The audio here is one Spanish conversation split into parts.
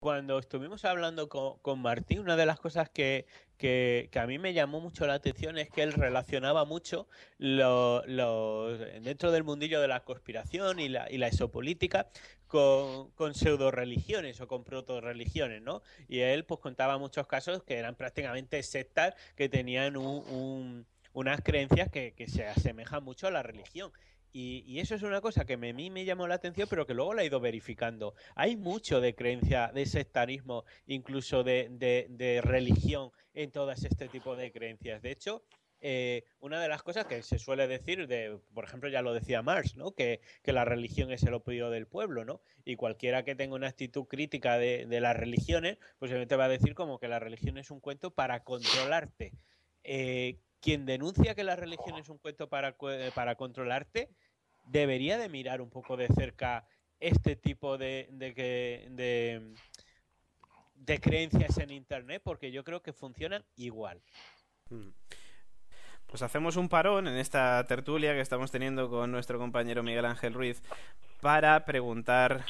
Cuando estuvimos hablando con Martín, una de las cosas que a mí me llamó mucho la atención es que él relacionaba mucho dentro del mundillo de la conspiración y la exopolítica con pseudo religiones o con proto religiones, ¿no? Y él pues contaba muchos casos que eran prácticamente sectas que tenían unas creencias que se asemejan mucho a la religión. Y eso es una cosa que a mí me llamó la atención, pero que luego la he ido verificando. Hay mucho de creencia, de sectarismo, incluso de religión en todas este tipo de creencias. De hecho, una de las cosas que se suele decir, por ejemplo, ya lo decía Marx, ¿no? Que la religión es el opio del pueblo, ¿no? Y cualquiera que tenga una actitud crítica de las religiones, pues te va a decir como que la religión es un cuento para controlarte. Quien denuncia que la religión es un cuento para controlarte, debería de mirar un poco de cerca este tipo de creencias en Internet, porque yo creo que funcionan igual. Mm. Pues hacemos un parón en esta tertulia que estamos teniendo con nuestro compañero Miguel Ángel Ruiz para preguntar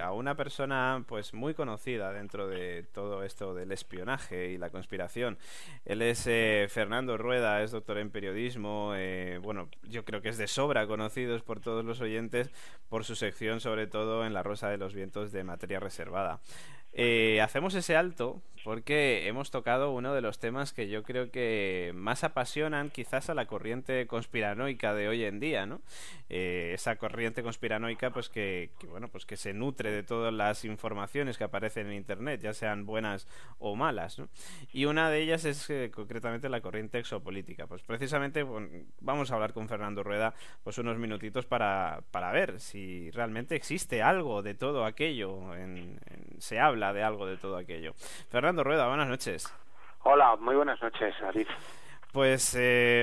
a una persona pues muy conocida dentro de todo esto del espionaje y la conspiración. Él es Fernando Rueda, es doctor en periodismo, bueno, yo creo que es de sobra conocidos por todos los oyentes por su sección, sobre todo en La Rosa de los Vientos de Materia Reservada. Hacemos ese alto porque hemos tocado uno de los temas que yo creo que más apasionan quizás a la corriente conspiranoica de hoy en día, ¿no? Esa corriente conspiranoica pues bueno, pues que se nutre de todas las informaciones que aparecen en internet, ya sean buenas o malas, ¿no? Y una de ellas es concretamente la corriente exopolítica. Pues precisamente bueno, vamos a hablar con Fernando Rueda pues unos minutitos para ver si realmente existe algo de todo aquello, se habla de algo de todo aquello. Fernando Rueda, buenas noches. Hola, muy buenas noches, David. Pues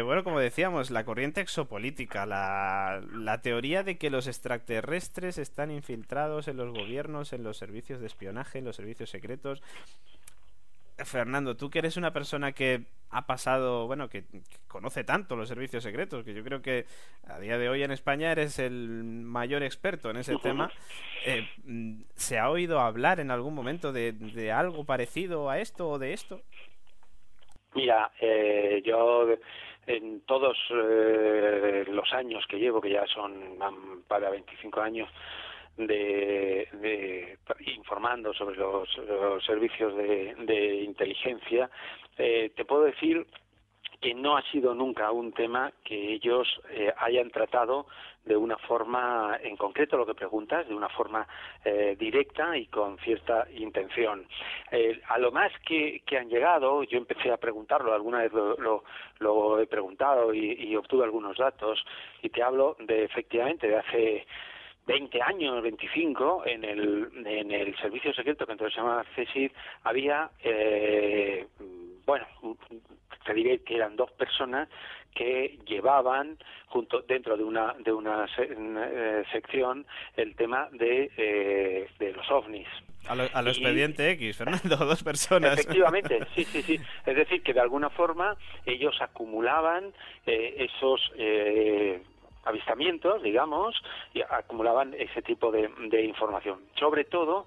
bueno, como decíamos, la corriente exopolítica, la teoría de que los extraterrestres están infiltrados en los gobiernos, en los servicios de espionaje, en los servicios secretos. Fernando, tú que eres una persona que ha pasado, bueno, que conoce tanto los servicios secretos, que yo creo que a día de hoy en España eres el mayor experto en ese tema, ¿se ha oído hablar en algún momento de algo parecido a esto o de esto? Mira, yo en todos los años que llevo, que ya son para 25 años, informando sobre los servicios de inteligencia, te puedo decir que no ha sido nunca un tema que ellos hayan tratado de una forma, en concreto lo que preguntas, de una forma directa y con cierta intención. A lo más que han llegado, yo empecé a preguntarlo, alguna vez lo he preguntado y obtuve algunos datos, y te hablo de efectivamente de hace 20 años, 25, en el servicio secreto que entonces se llamaba CSIC, había, bueno, te diré que eran dos personas que llevaban dentro de una sección el tema de los ovnis. A lo Y expediente X, Fernando, dos personas. efectivamente, sí, sí, sí. Es decir, que de alguna forma ellos acumulaban esos avistamientos, digamos, y acumulaban ese tipo de información. Sobre todo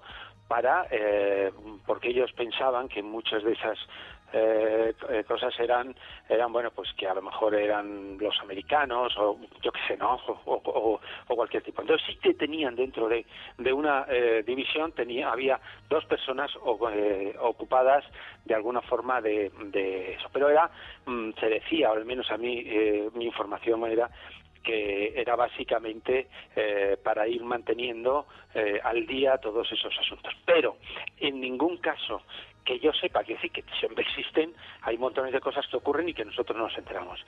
porque ellos pensaban que muchas de esas cosas eran bueno, pues que a lo mejor eran los americanos o yo qué sé, ¿no? O cualquier tipo. Entonces sí que tenían dentro de una división, había dos personas ocupadas de alguna forma de eso. Pero se decía, o al menos a mí mi información era que era básicamente para ir manteniendo al día todos esos asuntos. Pero en ningún caso que yo sepa, que sí, que siempre existen, hay montones de cosas que ocurren y que nosotros no nos enteramos.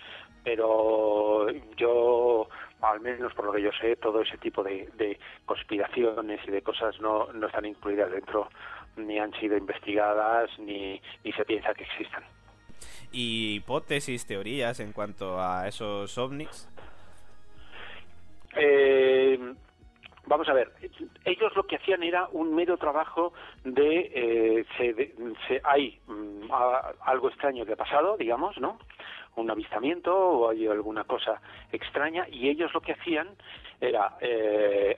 Pero yo, al menos por lo que yo sé, todo ese tipo de conspiraciones y de cosas no están incluidas dentro, ni han sido investigadas, ni se piensa que existan. ¿Y hipótesis, teorías en cuanto a esos ovnis? Eh, Vamos a ver, ellos lo que hacían era un mero trabajo hay algo extraño que ha pasado, digamos, ¿no? Un avistamiento o hay alguna cosa extraña, y ellos lo que hacían era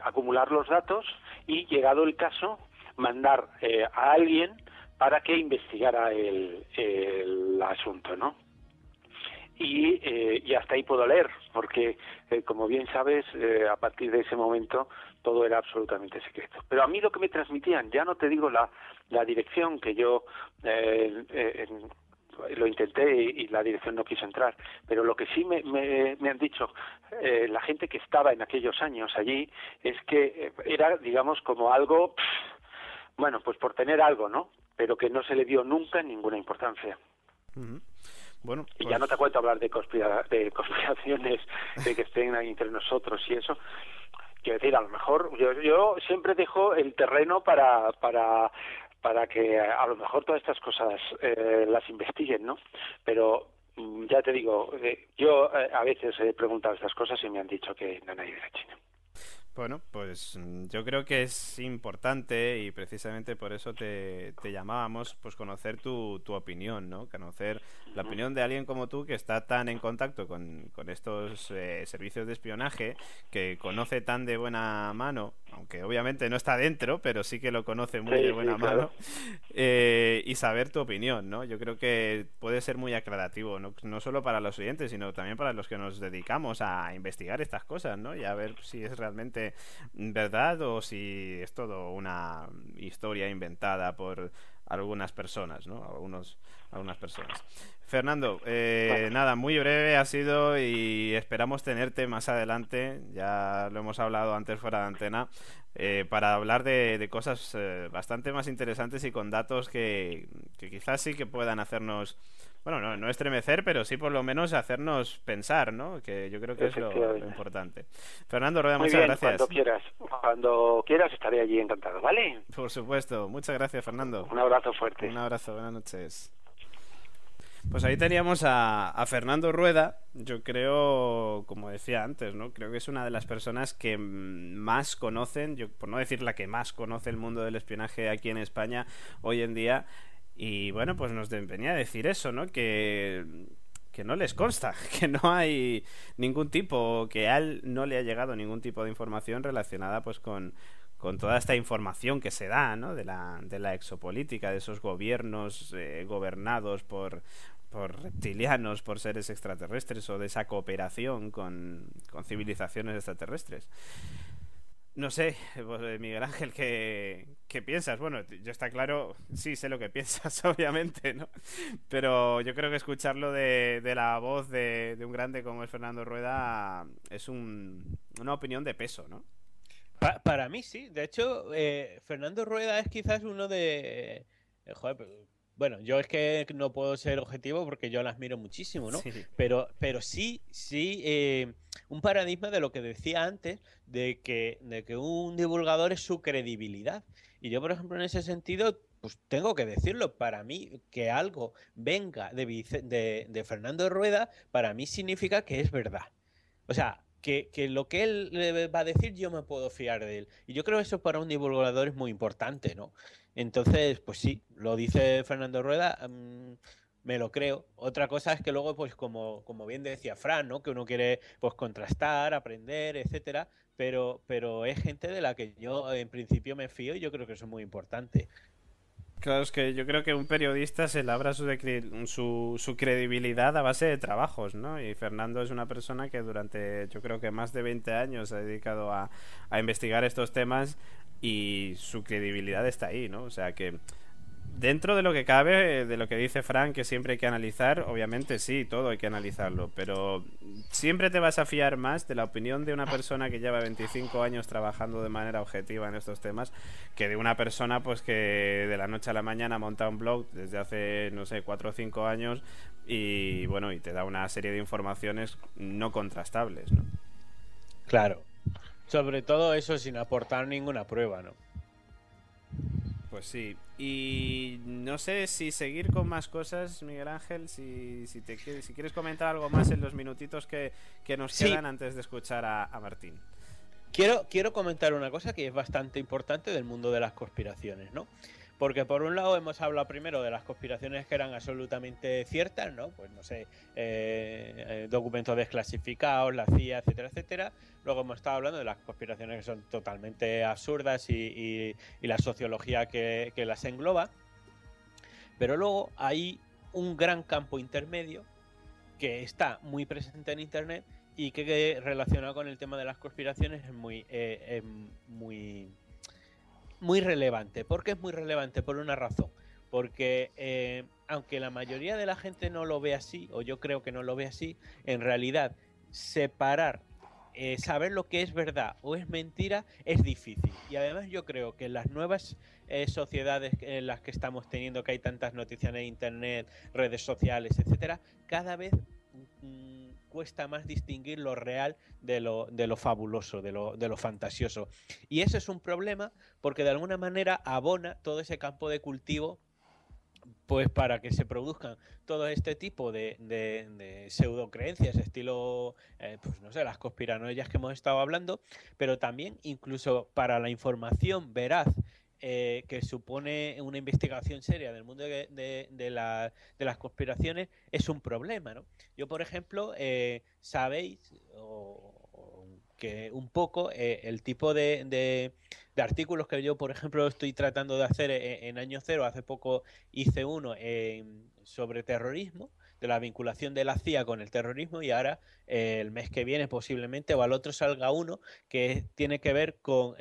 acumular los datos y, llegado el caso, mandar a alguien para que investigara el asunto, ¿no? Y hasta ahí puedo leer, porque como bien sabes, a partir de ese momento todo era absolutamente secreto. Pero a mí lo que me transmitían, ya no te digo la dirección, que yo lo intenté y la dirección no quiso entrar, pero lo que sí me han dicho la gente que estaba en aquellos años allí es que era, digamos, como algo, bueno, pues por tener algo, ¿no? Pero que no se le dio nunca ninguna importancia. Uh-huh. Bueno, pues... Y ya no te cuento hablar de conspiraciones, de que estén ahí entre nosotros y eso. Quiero decir, a lo mejor yo siempre dejo el terreno para que a lo mejor todas estas cosas las investiguen, ¿no? Pero ya te digo, yo a veces he preguntado estas cosas y me han dicho que no hay nadie de la China. Bueno, pues yo creo que es importante y precisamente por eso te llamábamos, pues conocer tu opinión, ¿no? Conocer la opinión de alguien como tú que está tan en contacto con estos servicios de espionaje, que conoce tan de buena mano, aunque obviamente no está dentro, pero sí que lo conoce muy de buena mano, y saber tu opinión, ¿no? Yo creo que puede ser muy aclarativo, no solo para los oyentes, sino también para los que nos dedicamos a investigar estas cosas, ¿no? Y a ver si es realmente verdad o si es todo una historia inventada por algunas personas, ¿no? Algunas personas. Fernando, nada, muy breve ha sido y esperamos tenerte más adelante, ya lo hemos hablado antes fuera de antena, para hablar de cosas bastante más interesantes y con datos que quizás sí que puedan hacernos, bueno, no estremecer, pero sí por lo menos hacernos pensar, ¿no? Que yo creo que es lo importante. Fernando Rueda, muchas gracias. Cuando quieras estaré allí encantado, ¿vale? Por supuesto, muchas gracias, Fernando. Un abrazo fuerte. Un abrazo, buenas noches. Pues ahí teníamos a Fernando Rueda. Yo creo, como decía antes, ¿no? Creo que es una de las personas que más conocen, por no decir la que más conoce el mundo del espionaje aquí en España hoy en día. Y bueno, pues nos venía a decir eso, ¿no? Que no les consta, que no hay ningún tipo, que a él no le ha llegado ningún tipo de información relacionada pues con toda esta información que se da, ¿no? De la exopolítica, de esos gobiernos gobernados por reptilianos, por seres extraterrestres, o de esa cooperación con civilizaciones extraterrestres. No sé, Miguel Ángel, ¿qué piensas? Bueno, yo está claro, sí sé lo que piensas, obviamente, ¿no? Pero yo creo que escucharlo de la voz de un grande como es Fernando Rueda es una opinión de peso, ¿no? Para mí sí. De hecho, Fernando Rueda es quizás uno de... bueno, yo es que no puedo ser objetivo porque yo la admiro muchísimo, ¿no? Sí. Pero sí, un paradigma de lo que decía antes, de que un divulgador es su credibilidad. Y yo, por ejemplo, en ese sentido, pues tengo que decirlo, para mí que algo venga de Fernando Rueda, para mí significa que es verdad. O sea, que lo que él le va a decir yo me puedo fiar de él. Y yo creo que eso para un divulgador es muy importante, ¿no? Entonces, pues sí, lo dice Fernando Rueda, me lo creo. Otra cosa es que luego, pues como bien decía Fran, ¿no? Que uno quiere pues contrastar, aprender, etcétera, pero es gente de la que yo en principio me fío y yo creo que eso es muy importante. Claro, es que yo creo que un periodista se labra su credibilidad a base de trabajos, ¿no? Y Fernando es una persona que durante, yo creo que más de 20 años se ha dedicado a investigar estos temas y su credibilidad está ahí, ¿no? O sea que dentro de lo que cabe, de lo que dice Frank, que siempre hay que analizar, obviamente sí, todo hay que analizarlo, pero siempre te vas a fiar más de la opinión de una persona que lleva 25 años trabajando de manera objetiva en estos temas, que de una persona pues que de la noche a la mañana monta un blog desde hace, no sé, 4 o 5 años y bueno, y te da una serie de informaciones no contrastables, ¿no? Claro. Sobre todo eso sin aportar ninguna prueba, ¿no? Pues sí, y no sé si seguir con más cosas, Miguel Ángel, si quieres comentar algo más en los minutitos que nos quedan antes de escuchar a Martín. Quiero comentar una cosa que es bastante importante del mundo de las conspiraciones, ¿no? Porque por un lado hemos hablado primero de las conspiraciones que eran absolutamente ciertas, ¿no? Pues no sé, documentos desclasificados, la CIA, etcétera, etcétera. Luego hemos estado hablando de las conspiraciones que son totalmente absurdas y la sociología que las engloba. Pero luego hay un gran campo intermedio que está muy presente en Internet y que relacionado con el tema de las conspiraciones es muy relevante. ¿Por qué es muy relevante? Por una razón. Porque aunque la mayoría de la gente no lo ve así, o yo creo que no lo ve así, en realidad separar, saber lo que es verdad o es mentira es difícil. Y además yo creo que en las nuevas sociedades en las que estamos teniendo, que hay tantas noticias en Internet, redes sociales, etcétera, cada vez cuesta más distinguir lo real de lo fabuloso, de lo fantasioso. Y eso es un problema porque de alguna manera abona todo ese campo de cultivo pues para que se produzcan todo este tipo de pseudocreencias, estilo, pues no sé, las conspiranoias que hemos estado hablando, pero también incluso para la información veraz que supone una investigación seria del mundo de las conspiraciones, es un problema, ¿no? Yo, por ejemplo, sabéis que un poco el tipo de artículos que yo, por ejemplo, estoy tratando de hacer en Año Cero. Hace poco hice uno sobre terrorismo, de la vinculación de la CIA con el terrorismo, y ahora el mes que viene posiblemente o al otro salga uno que tiene que ver con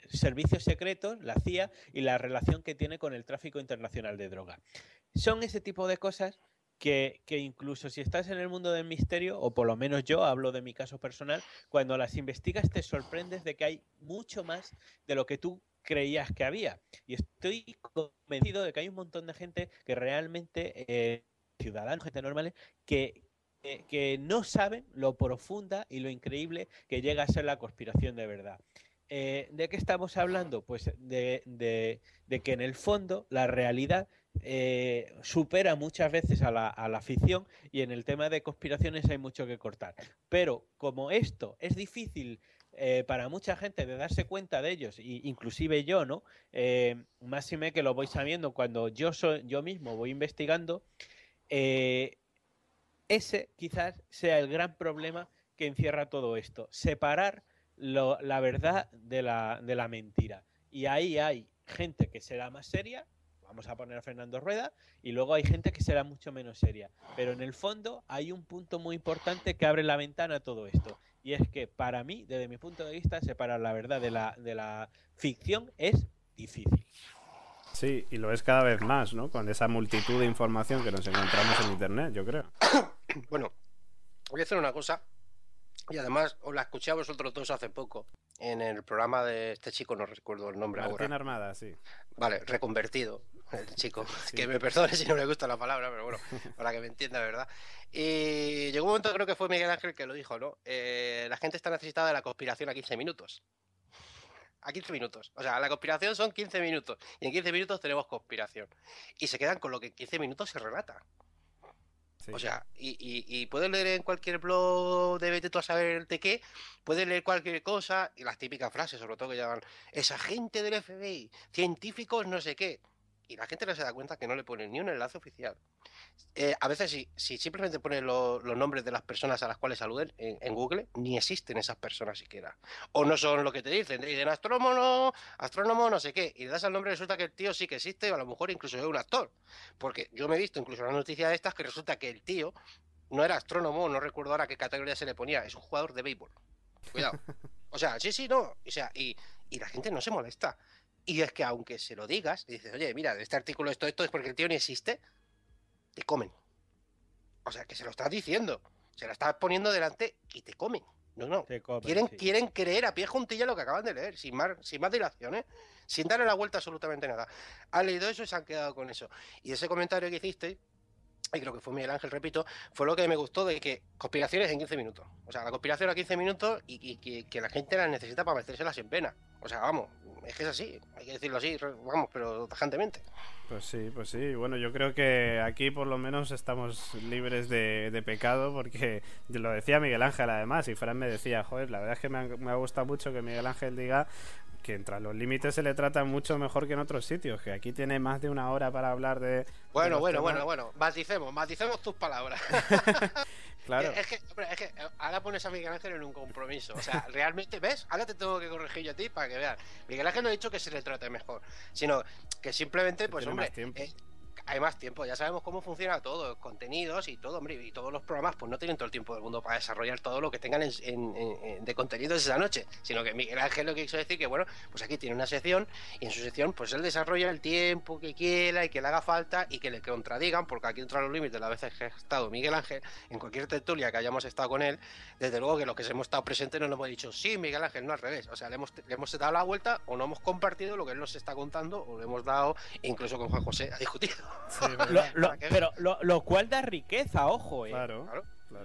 servicios secretos, la CIA, y la relación que tiene con el tráfico internacional de droga. Son ese tipo de cosas que incluso si estás en el mundo del misterio, o por lo menos yo hablo de mi caso personal, cuando las investigas te sorprendes de que hay mucho más de lo que tú creías que había. Y estoy convencido de que hay un montón de gente que realmente, ciudadanos, gente normales, que no saben lo profunda y lo increíble que llega a ser la conspiración de verdad. ¿De qué estamos hablando? Pues de que en el fondo la realidad supera muchas veces a la ficción, y en el tema de conspiraciones hay mucho que cortar. Pero como esto es difícil para mucha gente de darse cuenta de ellos, inclusive yo, ¿no? Máxime que lo voy sabiendo cuando yo mismo voy investigando, ese quizás sea el gran problema que encierra todo esto: separar la verdad de la mentira. Y ahí hay gente que será más seria, vamos a poner a Fernando Rueda, y luego hay gente que será mucho menos seria. Pero en el fondo hay un punto muy importante que abre la ventana a todo esto, y es que para mí, desde mi punto de vista, separar la verdad de la ficción es difícil. Sí, y lo es cada vez más, ¿no? Con esa multitud de información que nos encontramos en Internet, yo creo. Bueno, voy a hacer una cosa, y además os la escuché a vosotros dos hace poco en el programa de este chico, no recuerdo el nombre Martín ahora. Armada, sí. Vale, reconvertido, el chico. Sí. Que me perdone si no le gusta la palabra, pero bueno, para que me entienda, ¿verdad? Y llegó un momento, creo que fue Miguel Ángel que lo dijo, ¿no? La gente está necesitada de la conspiración a 15 minutos. A 15 minutos. O sea, la conspiración son 15 minutos. Y en 15 minutos tenemos conspiración. Y se quedan con lo que en 15 minutos se relata. Sí. O sea, y puedes leer en cualquier blog de vete tú a saber de qué, puedes leer cualquier cosa, y las típicas frases, sobre todo que llaman esa gente del FBI, científicos no sé qué, y la gente no se da cuenta que no le ponen ni un enlace oficial. A veces si simplemente pones los nombres de las personas a las cuales saluden en Google, ni existen esas personas siquiera. O no son lo que te dicen astrónomo no sé qué, y le das el nombre y resulta que el tío sí que existe, o a lo mejor incluso es un actor. Porque yo me he visto incluso una noticia de estas que resulta que el tío no era astrónomo, no recuerdo ahora qué categoría se le ponía, es un jugador de béisbol. Cuidado. O sea, sí, no. O sea, y la gente no se molesta. Y es que aunque se lo digas, y dices, oye, mira, de este artículo esto es porque el tío ni existe, te comen. O sea, que se lo estás diciendo, se lo estás poniendo delante y te comen. No. Te comen, sí. Quieren creer a pie juntilla lo que acaban de leer, sin más dilaciones, sin darle la vuelta a absolutamente nada. Han leído eso y se han quedado con eso. Y ese comentario que hiciste, y creo que fue Miguel Ángel, repito, fue lo que me gustó, de que conspiraciones en 15 minutos. O sea, la conspiración a 15 minutos y que la gente la necesita para metérselas en pena. O sea, vamos, es que es así, hay que decirlo así, vamos, pero tajantemente. Pues sí. Bueno, yo creo que aquí por lo menos estamos libres de pecado, porque lo decía Miguel Ángel además, y Fran me decía, joder, la verdad es que me ha gustado mucho que Miguel Ángel diga que entre los límites se le trata mucho mejor que en otros sitios, que aquí tiene más de una hora para hablar de... Bueno, maticemos tus palabras. Claro. Es que ahora pones a Miguel Ángel en un compromiso. O sea, realmente, ¿ves? Ahora te tengo que corregir yo a ti para que veas. Miguel Ángel no ha dicho que se le trate mejor, sino que simplemente, pues hombre, hay más tiempo, ya sabemos cómo funciona todo, contenidos y todo, hombre, y todos los programas pues no tienen todo el tiempo del mundo para desarrollar todo lo que tengan de contenidos esa noche, sino que Miguel Ángel lo que quiso decir que, bueno, pues aquí tiene una sección y en su sección pues él desarrolla el tiempo que quiera y que le haga falta y que le contradigan, porque aquí entra los límites de las veces que ha estado Miguel Ángel, en cualquier tertulia que hayamos estado con él, desde luego que los que hemos estado presentes no nos hemos dicho, sí, Miguel Ángel, no al revés, o sea, le hemos dado la vuelta o no hemos compartido lo que él nos está contando o le hemos dado, incluso con Juan José, ha discutido. Sí, pero lo cual da riqueza, ojo, Claro.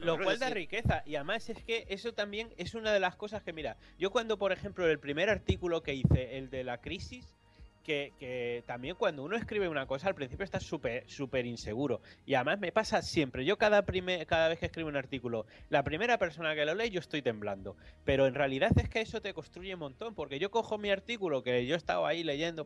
Lo cual da riqueza. Y además es que eso también es una de las cosas que, mira, yo cuando, por ejemplo, el primer artículo que hice, el de la crisis, que también cuando uno escribe una cosa al principio está súper inseguro. Y además me pasa siempre. Yo cada vez que escribo un artículo, la primera persona que lo lee, yo estoy temblando. Pero en realidad es que eso te construye un montón. Porque yo cojo mi artículo que yo he estado ahí leyendo,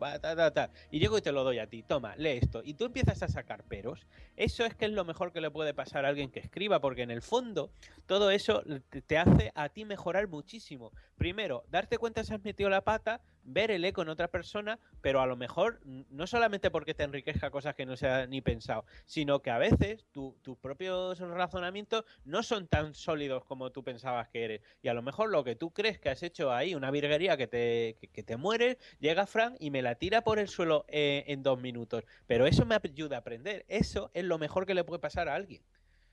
y llego y te lo doy a ti. Toma, lee esto. Y tú empiezas a sacar peros. Eso es que es lo mejor que le puede pasar a alguien que escriba. Porque en el fondo, todo eso te hace a ti mejorar muchísimo. Primero, darte cuenta si has metido la pata, ver el eco en otra persona, pero a lo mejor no solamente porque te enriquezca cosas que no se han ni pensado, sino que a veces tus propios razonamientos no son tan sólidos como tú pensabas que eres. Y a lo mejor lo que tú crees que has hecho ahí, una virguería que te mueres, llega Fran y me la tira por el suelo en 2 minutos. Pero eso me ayuda a aprender. Eso es lo mejor que le puede pasar a alguien.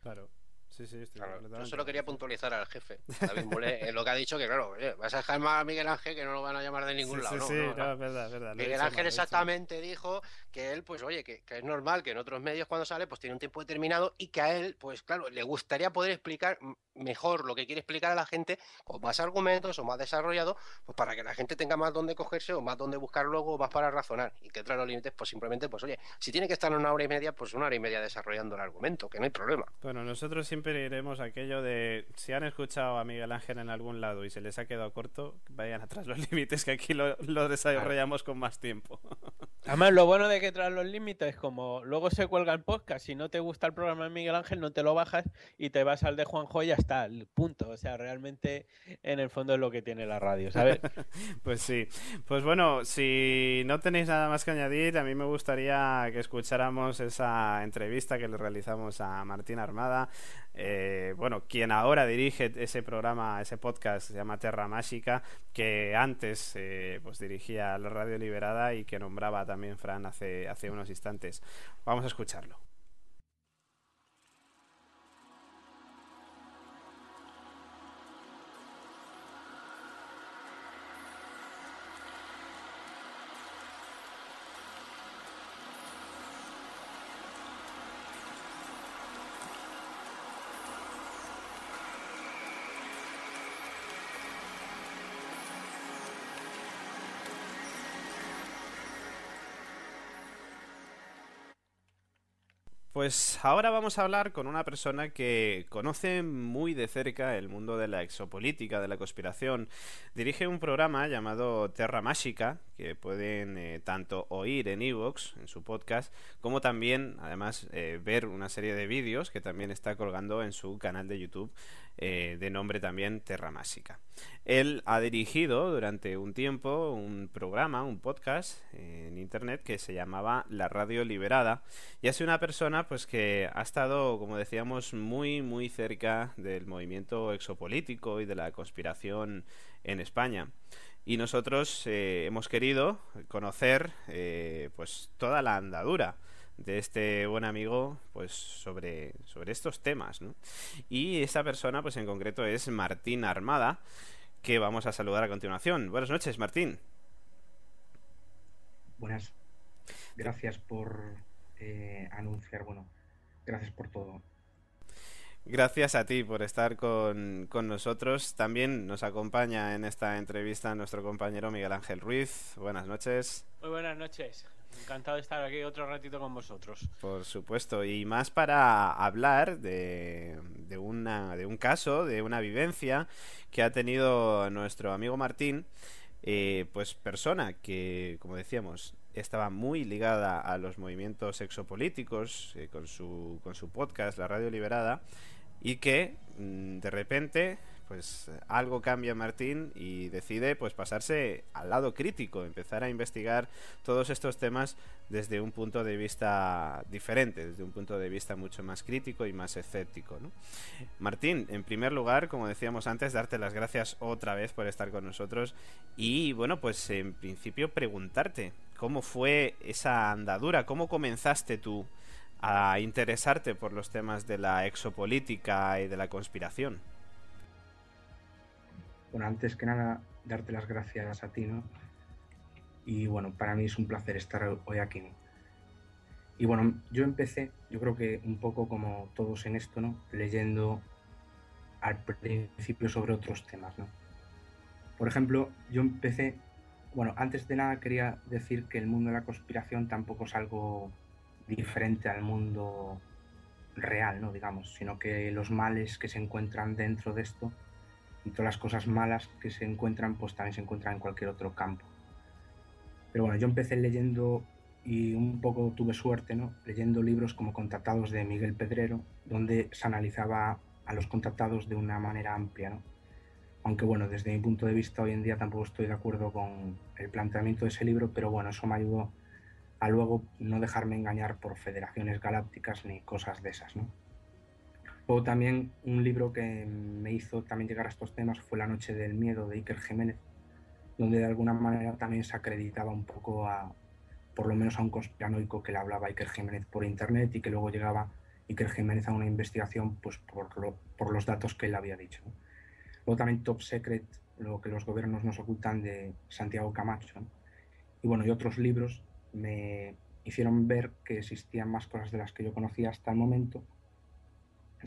Claro. Sí, estoy claro, yo solo quería puntualizar al jefe David Molé en lo que ha dicho, que claro, vas a dejar más a Miguel Ángel que no lo van a llamar de ningún lado. Sí, es verdad. Miguel Ángel exactamente dijo que él, pues oye, que es normal que en otros medios cuando sale pues tiene un tiempo determinado y que a él, pues claro, le gustaría poder explicar mejor lo que quiere explicar a la gente con más argumentos o más desarrollado, pues para que la gente tenga más donde cogerse o más donde buscar luego o más para razonar, y que entre los límites pues simplemente, pues oye, si tiene que estar 1 hora y media, pues 1 hora y media desarrollando el argumento, que no hay problema. Bueno, nosotros siempre iremos aquello de, si han escuchado a Miguel Ángel en algún lado y se les ha quedado corto, vayan atrás los límites, que aquí lo desarrollamos con más tiempo. Además, lo bueno de que tras los límites, como luego se cuelga el podcast, si no te gusta el programa de Miguel Ángel, no te lo bajas y te vas al de Juanjo y ya está, punto. O sea, realmente en el fondo es lo que tiene la radio, ¿sabes? Pues sí. Pues bueno, si no tenéis nada más que añadir, a mí me gustaría que escucháramos esa entrevista que le realizamos a Martín Armada. Bueno, quien ahora dirige ese programa, ese podcast, se llama Terra Mágica, que antes pues dirigía la Radio Liberada y que nombraba también Fran hace unos instantes. Vamos a escucharlo. Pues ahora vamos a hablar con una persona que conoce muy de cerca el mundo de la exopolítica, de la conspiración. Dirige un programa llamado Terra Mágica, que pueden tanto oír en iVoox, en su podcast, como también, además, ver una serie de vídeos que también está colgando en su canal de YouTube, de nombre también Terra Mágica. Él ha dirigido durante un tiempo un programa, un podcast en internet que se llamaba La Radio Liberada, y ha sido una persona pues que ha estado, como decíamos, muy cerca del movimiento exopolítico y de la conspiración en España. Y nosotros hemos querido conocer pues toda la andadura de este buen amigo pues sobre estos temas, ¿no? Y esa persona pues en concreto es Martín Armada, que vamos a saludar a continuación. Buenas noches, Martín. Buenas. Gracias por anunciar, bueno, gracias por todo. Gracias a ti por estar con nosotros. También nos acompaña en esta entrevista nuestro compañero Miguel Ángel Ruiz. Buenas noches. Muy buenas noches. Encantado de estar aquí otro ratito con vosotros. Por supuesto, y más para hablar de un caso, de una vivencia que ha tenido nuestro amigo Martín pues persona que, como decíamos, estaba muy ligada a los movimientos exopolíticos, con su podcast, La Radio Liberada, y que de repente pues algo cambia Martín y decide pues pasarse al lado crítico, empezar a investigar todos estos temas desde un punto de vista diferente, desde un punto de vista mucho más crítico y más escéptico, ¿no? Martín, en primer lugar, como decíamos antes, darte las gracias otra vez por estar con nosotros y bueno, pues en principio preguntarte cómo fue esa andadura, cómo comenzaste tú a interesarte por los temas de la exopolítica y de la conspiración. Bueno, antes que nada, darte las gracias a ti, ¿no? Y bueno, para mí es un placer estar hoy aquí, ¿no? Y bueno, yo empecé, yo creo que un poco como todos en esto, ¿no? Leyendo al principio sobre otros temas, ¿no? Por ejemplo, yo empecé, bueno, antes de nada quería decir que el mundo de la conspiración tampoco es algo diferente al mundo real, ¿no? Digamos, sino que los males que se encuentran dentro de esto y todas las cosas malas que se encuentran, pues también se encuentran en cualquier otro campo. Pero bueno, yo empecé leyendo y un poco tuve suerte, ¿no? Leyendo libros como Contactados de Miguel Pedrero, donde se analizaba a los contactados de una manera amplia, ¿no? Aunque bueno, desde mi punto de vista hoy en día tampoco estoy de acuerdo con el planteamiento de ese libro, pero bueno, eso me ayudó a luego no dejarme engañar por federaciones galácticas ni cosas de esas, ¿no? Luego también un libro que me hizo también llegar a estos temas fue La Noche del Miedo de Iker Jiménez, donde de alguna manera también se acreditaba un poco a, por lo menos a un conspiranoico que le hablaba a Iker Jiménez por internet y que luego llegaba Iker Jiménez a una investigación pues por los datos que él había dicho, ¿no? Luego también Top Secret, lo que los gobiernos nos ocultan, de Santiago Camacho, ¿no? Y bueno, y otros libros me hicieron ver que existían más cosas de las que yo conocía hasta el momento,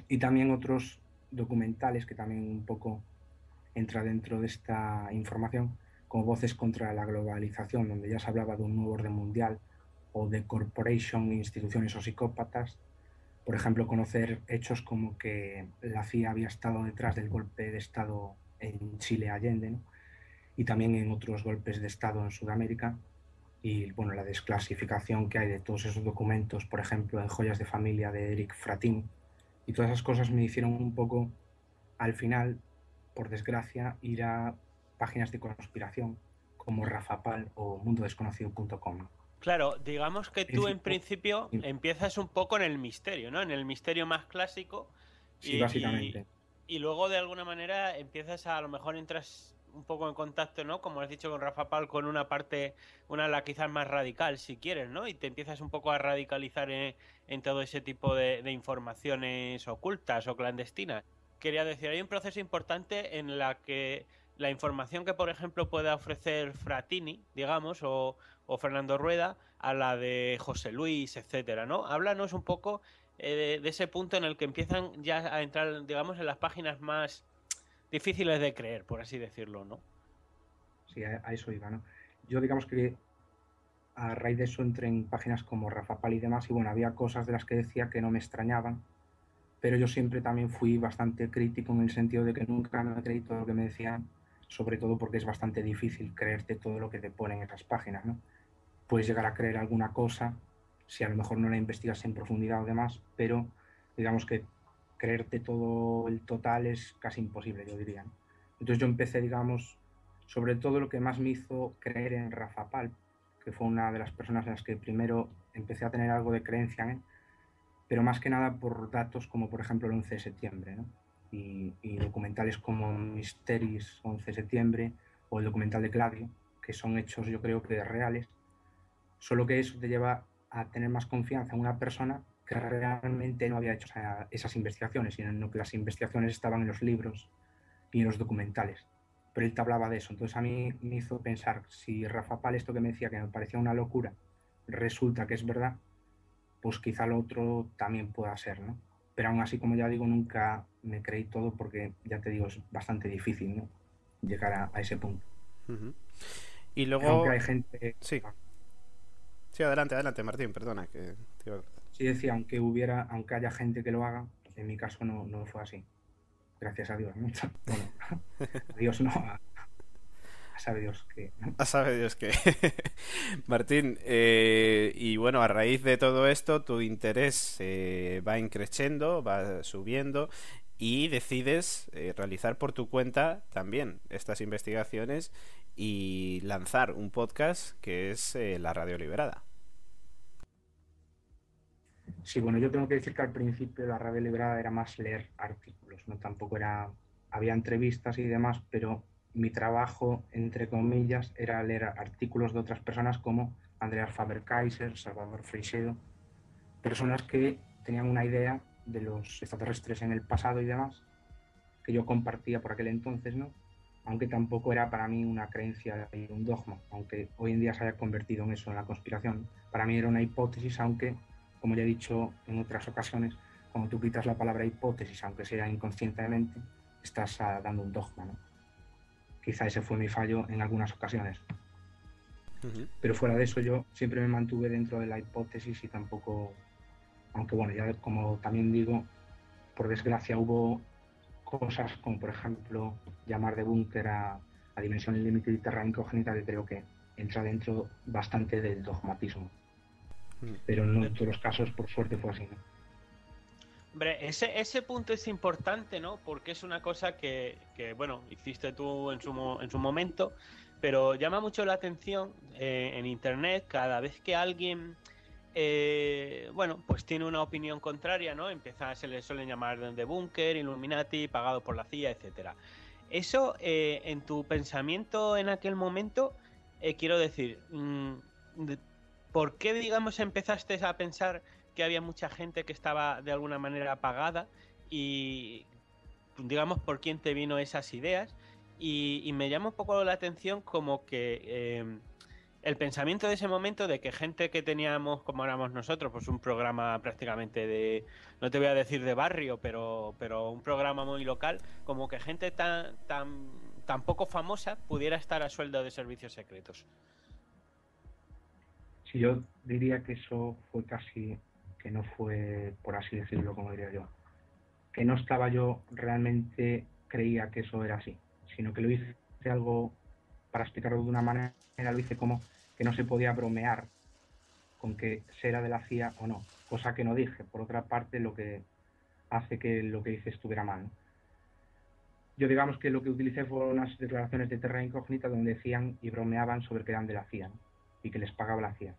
y también otros documentales que también un poco entra dentro de esta información, como Voces contra la Globalización, donde ya se hablaba de un nuevo orden mundial, o de corporation, instituciones o psicópatas. Por ejemplo, conocer hechos como que la CIA había estado detrás del golpe de Estado en Chile Allende, ¿no? Y también en otros golpes de Estado en Sudamérica. Y bueno, la desclasificación que hay de todos esos documentos, por ejemplo, en Joyas de Familia de Eric Fratin. Y todas esas cosas me hicieron un poco, al final, por desgracia, ir a páginas de conspiración como Rafapal o mundodesconocido.com. Claro, digamos que tú en principio empiezas un poco en el misterio, ¿no? En el misterio más clásico. Sí, básicamente. Y luego de alguna manera empiezas a lo mejor entras un poco en contacto, ¿no? Como has dicho con Rafapal, con una parte, la quizás más radical, si quieres, ¿no? Y te empiezas un poco a radicalizar en todo ese tipo de informaciones ocultas o clandestinas. Quería decir, hay un proceso importante en la que la información que, por ejemplo, pueda ofrecer Fratini, digamos, o Fernando Rueda, a la de José Luis, etcétera, ¿no? Háblanos un poco de ese punto en el que empiezan ya a entrar, digamos, en las páginas más difíciles de creer, por así decirlo, ¿no? Sí, a eso iba, ¿no? Yo digamos que a raíz de eso entré en páginas como Rafapal y demás, y bueno, había cosas de las que decía que no me extrañaban, pero yo siempre también fui bastante crítico en el sentido de que nunca me creí todo lo que me decían, sobre todo porque es bastante difícil creerte todo lo que te ponen en esas páginas, ¿no? Puedes llegar a creer alguna cosa si a lo mejor no la investigas en profundidad o demás, pero digamos que creerte todo el total es casi imposible, yo diría, ¿no? Entonces yo empecé, digamos, sobre todo lo que más me hizo creer en Rafapal, que fue una de las personas en las que primero empecé a tener algo de creencia en él, pero más que nada por datos como por ejemplo el 11 de septiembre, ¿no? Y documentales como Mysteries 11 de septiembre o el documental de Gladio, que son hechos yo creo que reales, solo que eso te lleva a tener más confianza en una persona que realmente no había hecho esas investigaciones, sino que las investigaciones estaban en los libros y en los documentales. Pero él te hablaba de eso, entonces a mí me hizo pensar, si Rafapal esto que me decía que me parecía una locura resulta que es verdad, pues quizá lo otro también pueda ser, ¿no? Pero aún así, como ya digo, nunca me creí todo porque, ya te digo, es bastante difícil, ¿no? Llegar a ese punto. Y luego... Aunque hay gente... Sí. Sí, adelante, Martín, perdona que te iba a cortar. Sí, decía, aunque haya gente que lo haga, en mi caso no fue así. Gracias a Dios, ¿no? Bueno, a Dios no. sabe Dios que... A sabe Dios que. Martín, y bueno, a raíz de todo esto, tu interés va increciendo, va subiendo y decides realizar por tu cuenta también estas investigaciones y lanzar un podcast que es La Radio Liberada. Sí, bueno, yo tengo que decir que al principio la Radio Liberada era más leer artículos, no tampoco era... Había entrevistas y demás, pero mi trabajo, entre comillas, era leer artículos de otras personas como Andreas Faber-Kaiser, Salvador Freixedo, personas que tenían una idea de los extraterrestres en el pasado y demás, que yo compartía por aquel entonces, ¿no? Aunque tampoco era para mí una creencia y un dogma, aunque hoy en día se haya convertido en eso, en la conspiración. Para mí era una hipótesis, aunque, como ya he dicho en otras ocasiones, cuando tú quitas la palabra hipótesis, aunque sea inconscientemente, estás dando un dogma, ¿no? Quizá ese fue mi fallo en algunas ocasiones. Pero fuera de eso yo siempre me mantuve dentro de la hipótesis y tampoco, aunque bueno, ya como también digo, por desgracia hubo cosas como por ejemplo llamar de búnker a Dimensión Límite y Terra Incógnita, que creo que entra dentro bastante del dogmatismo. Pero no en todos los casos, por suerte, fue así, ¿no? Hombre, ese punto es importante, ¿no? Porque es una cosa que bueno, hiciste tú en su momento, pero llama mucho la atención en Internet cada vez que alguien, bueno, pues tiene una opinión contraria, ¿no? Se le suelen llamar de búnker, Illuminati, pagado por la CIA, etcétera. Eso, en tu pensamiento en aquel momento, quiero decir, ¿por qué, digamos, empezaste a pensar que había mucha gente que estaba de alguna manera apagada y, digamos, por quién te vino esas ideas? Y me llama un poco la atención como que el pensamiento de ese momento de que gente que teníamos, como éramos nosotros, pues un programa prácticamente de, no te voy a decir de barrio, pero un programa muy local, como que gente tan poco famosa pudiera estar a sueldo de servicios secretos. Sí, yo diría que eso fue casi, que no fue, por así decirlo, como diría yo, que no estaba yo realmente, creía que eso era así, sino que lo hice algo, para explicarlo de una manera, lo hice como que no se podía bromear con que se era de la CIA o no, cosa que no dije, por otra parte, lo que hace que lo que hice estuviera mal, ¿no? Yo digamos que lo que utilicé fueron unas declaraciones de Terra Incógnita donde decían y bromeaban sobre que eran de la CIA, ¿no? Y que les pagaba la CIA.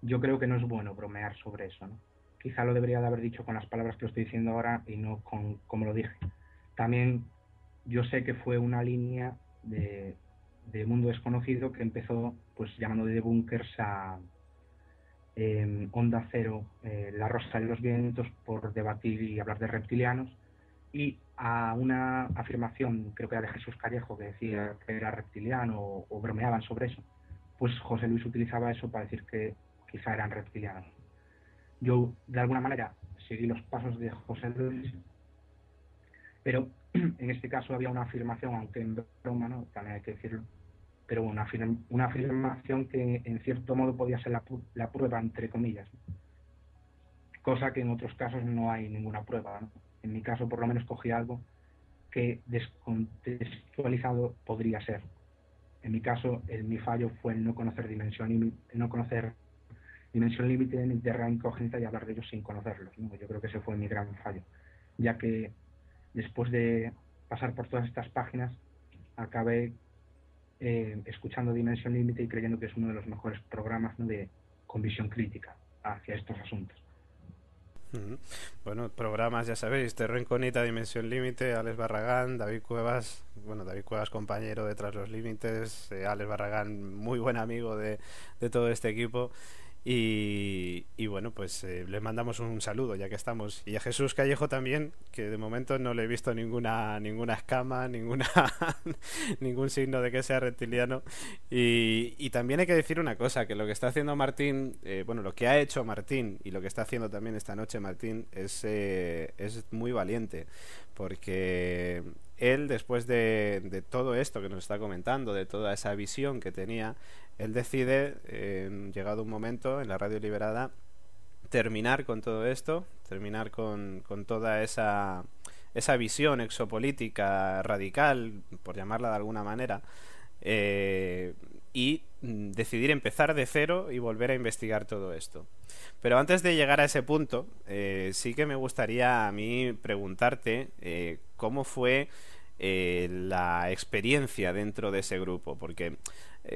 Yo creo que no es bueno bromear sobre eso, ¿no? Quizá lo debería de haber dicho con las palabras que lo estoy diciendo ahora y no con como lo dije. También yo sé que fue una línea de Mundo Desconocido que empezó pues llamando de bunkers a Onda Cero, La Rosa de los Vientos, por debatir y hablar de reptilianos, y a una afirmación, creo que era de Jesús Callejo, que decía que era reptiliano o bromeaban sobre eso, pues José Luis utilizaba eso para decir que quizá eran reptilianos. Yo, de alguna manera, seguí los pasos de José Luis, pero en este caso había una afirmación, aunque en broma, ¿no? También hay que decirlo, pero una afirmación que en cierto modo podía ser la prueba, entre comillas, ¿no? Cosa que en otros casos no hay ninguna prueba, ¿no? En mi caso, por lo menos, cogí algo que descontextualizado podría ser. En mi caso, mi fallo fue el no conocer Dimensión Límite ni Terra Incógnita y hablar de ellos sin conocerlos, ¿no? Yo creo que ese fue mi gran fallo, ya que después de pasar por todas estas páginas acabé escuchando Dimensión Límite y creyendo que es uno de los mejores programas, ¿no? con visión crítica hacia estos asuntos. Bueno, programas ya sabéis, Terra Incógnita, Dimensión Límite, Alex Barragán, David Cuevas, compañero de Tras los Límites, Alex Barragán, muy buen amigo de todo este equipo. Y bueno, pues le mandamos un saludo ya que estamos. Y a Jesús Callejo también, que de momento no le he visto ninguna escama, ningún signo de que sea reptiliano. Y también hay que decir una cosa, que lo que está haciendo Martín, lo que ha hecho Martín y lo que está haciendo también esta noche Martín es muy valiente, porque él, después de todo esto que nos está comentando, de toda esa visión que tenía, él decide, llegado un momento en la Radio Liberada, terminar con todo esto, terminar con toda esa visión exopolítica radical, por llamarla de alguna manera, y decidir empezar de cero y volver a investigar todo esto. Pero antes de llegar a ese punto, sí que me gustaría a mí preguntarte cómo fue la experiencia dentro de ese grupo, porque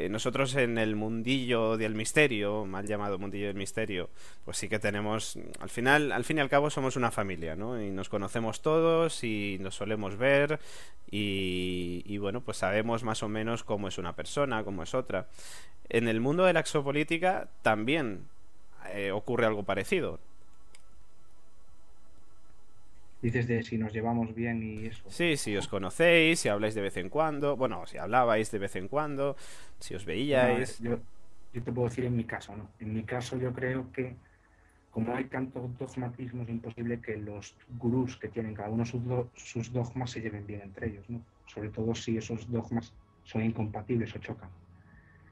nosotros en el mundillo del misterio, mal llamado mundillo del misterio, pues sí que tenemos, al fin y al cabo somos una familia, ¿no? Y nos conocemos todos y nos solemos ver y bueno, pues sabemos más o menos cómo es una persona, cómo es otra. En el mundo de la exopolítica también ocurre algo parecido. Dices de si nos llevamos bien y eso. Sí, si os conocéis, si habláis de vez en cuando, bueno, si hablabais de vez en cuando, si os Bueno, a ver, veíais. yo te puedo decir en mi caso, ¿no? En mi caso yo creo que como hay tantos dogmatismos, es imposible que los gurús que tienen cada uno sus dogmas se lleven bien entre ellos, ¿no? Sobre todo si esos dogmas son incompatibles o chocan.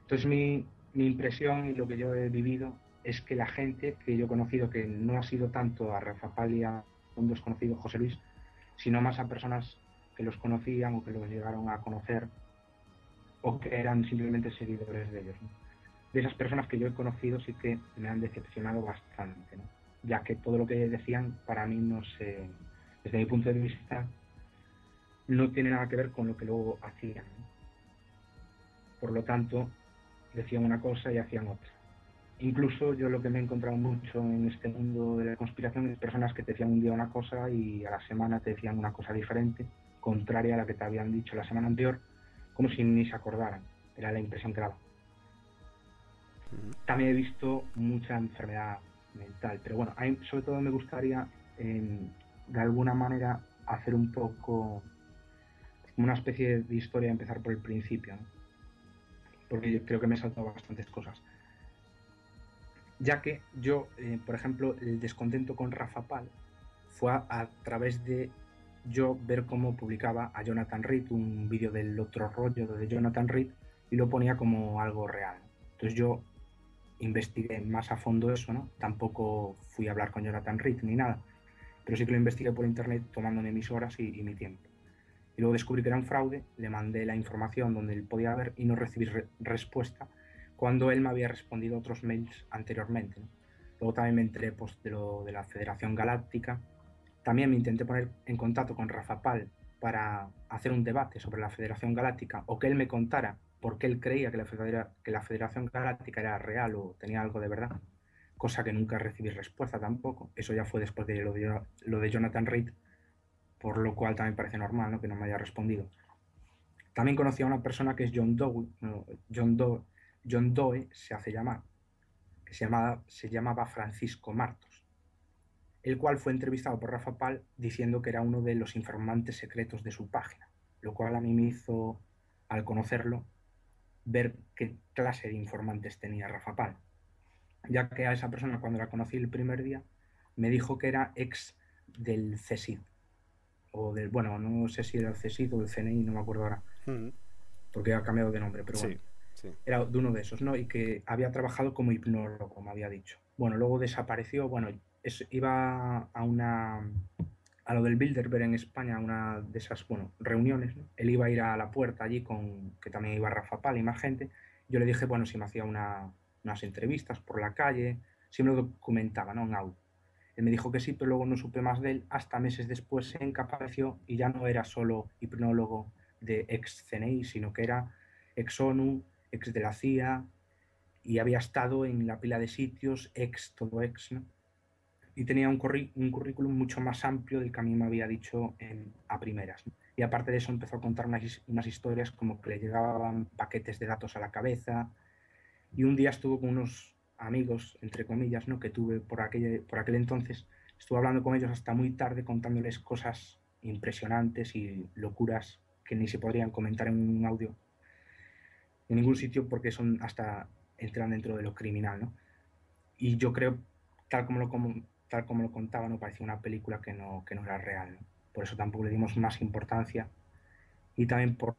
Entonces mi impresión y lo que yo he vivido es que la gente que yo he conocido, que no ha sido tanto a Rafa Pal y a un desconocido José Luis, sino más a personas que los conocían o que los llegaron a conocer o que eran simplemente seguidores de ellos, ¿no? De esas personas que yo he conocido sí que me han decepcionado bastante, ¿no? Ya que todo lo que decían para mí no sé, desde mi punto de vista no tiene nada que ver con lo que luego hacían, ¿no? Por lo tanto, decían una cosa y hacían otra. Incluso yo lo que me he encontrado mucho en este mundo de la conspiración es personas que te decían un día una cosa y a la semana te decían una cosa diferente, contraria a la que te habían dicho la semana anterior, como si ni se acordaran. Era la impresión que daba. También he visto mucha enfermedad mental, pero bueno, sobre todo me gustaría de alguna manera hacer un poco una especie de historia, empezar por el principio, ¿no? Porque yo creo que me he saltado bastantes cosas. Ya que yo, por ejemplo, el descontento con Rafa Pal fue a través de yo ver cómo publicaba a Jonathan Reed un vídeo del otro rollo de Jonathan Reed y lo ponía como algo real. Entonces yo investigué más a fondo eso, ¿no? Tampoco fui a hablar con Jonathan Reed ni nada, pero sí que lo investigué por internet tomándome mis horas y mi tiempo. Y luego descubrí que era un fraude, le mandé la información donde él podía ver y no recibí respuesta cuando él me había respondido otros mails anteriormente, ¿no? Luego también me enteré pues, de la Federación Galáctica. También me intenté poner en contacto con Rafa Pal para hacer un debate sobre la Federación Galáctica o que él me contara por qué él creía que la Federación Galáctica era real o tenía algo de verdad, cosa que nunca recibí respuesta tampoco. Eso ya fue después de lo de Jonathan Reed, por lo cual también parece normal, ¿no?, que no me haya respondido. También conocí a una persona que es John Doe se hace llamar, que se llamaba Francisco Martos, el cual fue entrevistado por Rafa Pal diciendo que era uno de los informantes secretos de su página, lo cual a mí me hizo, al conocerlo, ver qué clase de informantes tenía Rafa Pal, ya que a esa persona cuando la conocí el primer día me dijo que era ex del CSID, o del, bueno, no sé si era el CSID o del CNI, no me acuerdo ahora, porque ha cambiado de nombre, pero bueno, sí. Era de uno de esos, ¿no? Y que había trabajado como hipnólogo, como había dicho. Bueno, luego desapareció, bueno, iba a lo del Bilderberg en España, a una de esas, bueno, reuniones, ¿no? Él iba a ir a la puerta allí que también iba Rafa Pal y más gente. Yo le dije, bueno, si me hacía unas entrevistas por la calle, si me lo documentaba, ¿no?, en audio. Él me dijo que sí, pero luego no supe más de él. Hasta meses después se encapareció y ya no era solo hipnólogo de ex CNI, sino que era ex ONU, ex de la CIA, y había estado en la pila de sitios, ex, todo ex, ¿no? Y tenía un currículum mucho más amplio del que a mí me había dicho a primeras, ¿no? Y aparte de eso empezó a contar unas historias como que le llegaban paquetes de datos a la cabeza, y un día estuvo con unos amigos, entre comillas, ¿no?, que tuve por aquel entonces. Estuve hablando con ellos hasta muy tarde contándoles cosas impresionantes y locuras que ni se podrían comentar en un audio en ningún sitio porque entran dentro de lo criminal, ¿no? Y yo creo, tal como lo contaba, no parecía una película que no era real, ¿no? Por eso tampoco le dimos más importancia, y también por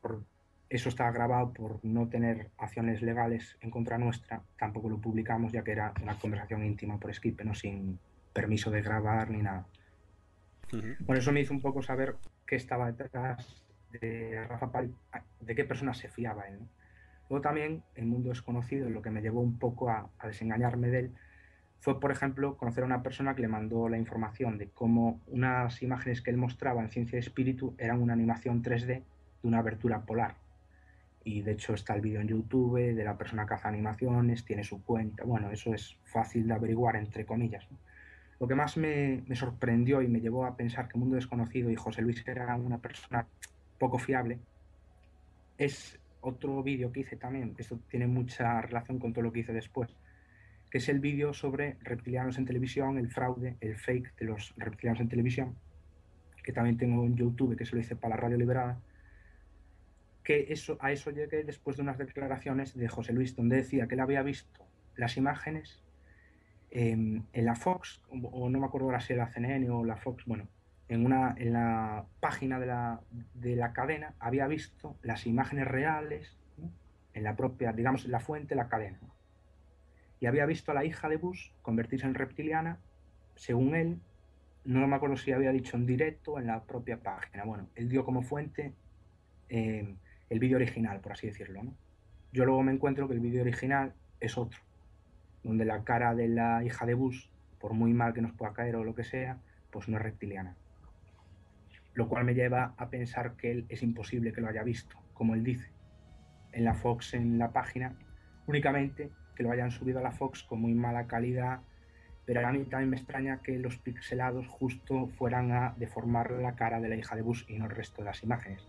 eso estaba grabado, por no tener acciones legales en contra nuestra, tampoco lo publicamos, ya que era una conversación íntima por Skype, no sin permiso de grabar ni nada. Bueno, eso me hizo un poco saber qué estaba detrás de Rafa Pal, de qué personas se fiaba él, ¿no? Luego también el mundo desconocido, lo que me llevó un poco a desengañarme de él, fue, por ejemplo, conocer a una persona que le mandó la información de cómo unas imágenes que él mostraba en Ciencia y Espíritu eran una animación 3D de una abertura polar. Y de hecho está el vídeo en YouTube de la persona que hace animaciones, tiene su cuenta. Bueno, eso es fácil de averiguar, entre comillas, ¿no? Lo que más me sorprendió y me llevó a pensar que Mundo Desconocido y José Luis era una persona poco fiable es otro vídeo que hice también. Esto tiene mucha relación con todo lo que hice después, que es el vídeo sobre reptilianos en televisión, el fraude, el fake de los reptilianos en televisión, que también tengo en YouTube, que se lo hice para la Radio Liberada, que a eso llegué después de unas declaraciones de José Luis, donde decía que él había visto las imágenes en la Fox, o no me acuerdo ahora si era la CNN o la Fox, bueno, en la página de la cadena había visto las imágenes reales, ¿no? En la propia, digamos, en la fuente, la cadena. Y había visto a la hija de Bush convertirse en reptiliana, según él, no me acuerdo si había dicho en directo o en la propia página. Bueno, él dio como fuente el vídeo original, por así decirlo, ¿no? Yo luego me encuentro que el vídeo original es otro, donde la cara de la hija de Bush, por muy mal que nos pueda caer o lo que sea, pues no es reptiliana. Lo cual me lleva a pensar que él es imposible que lo haya visto, como él dice, en la Fox, en la página, únicamente que lo hayan subido a la Fox con muy mala calidad, pero a mí también me extraña que los pixelados justo fueran a deformar la cara de la hija de Bush y no el resto de las imágenes,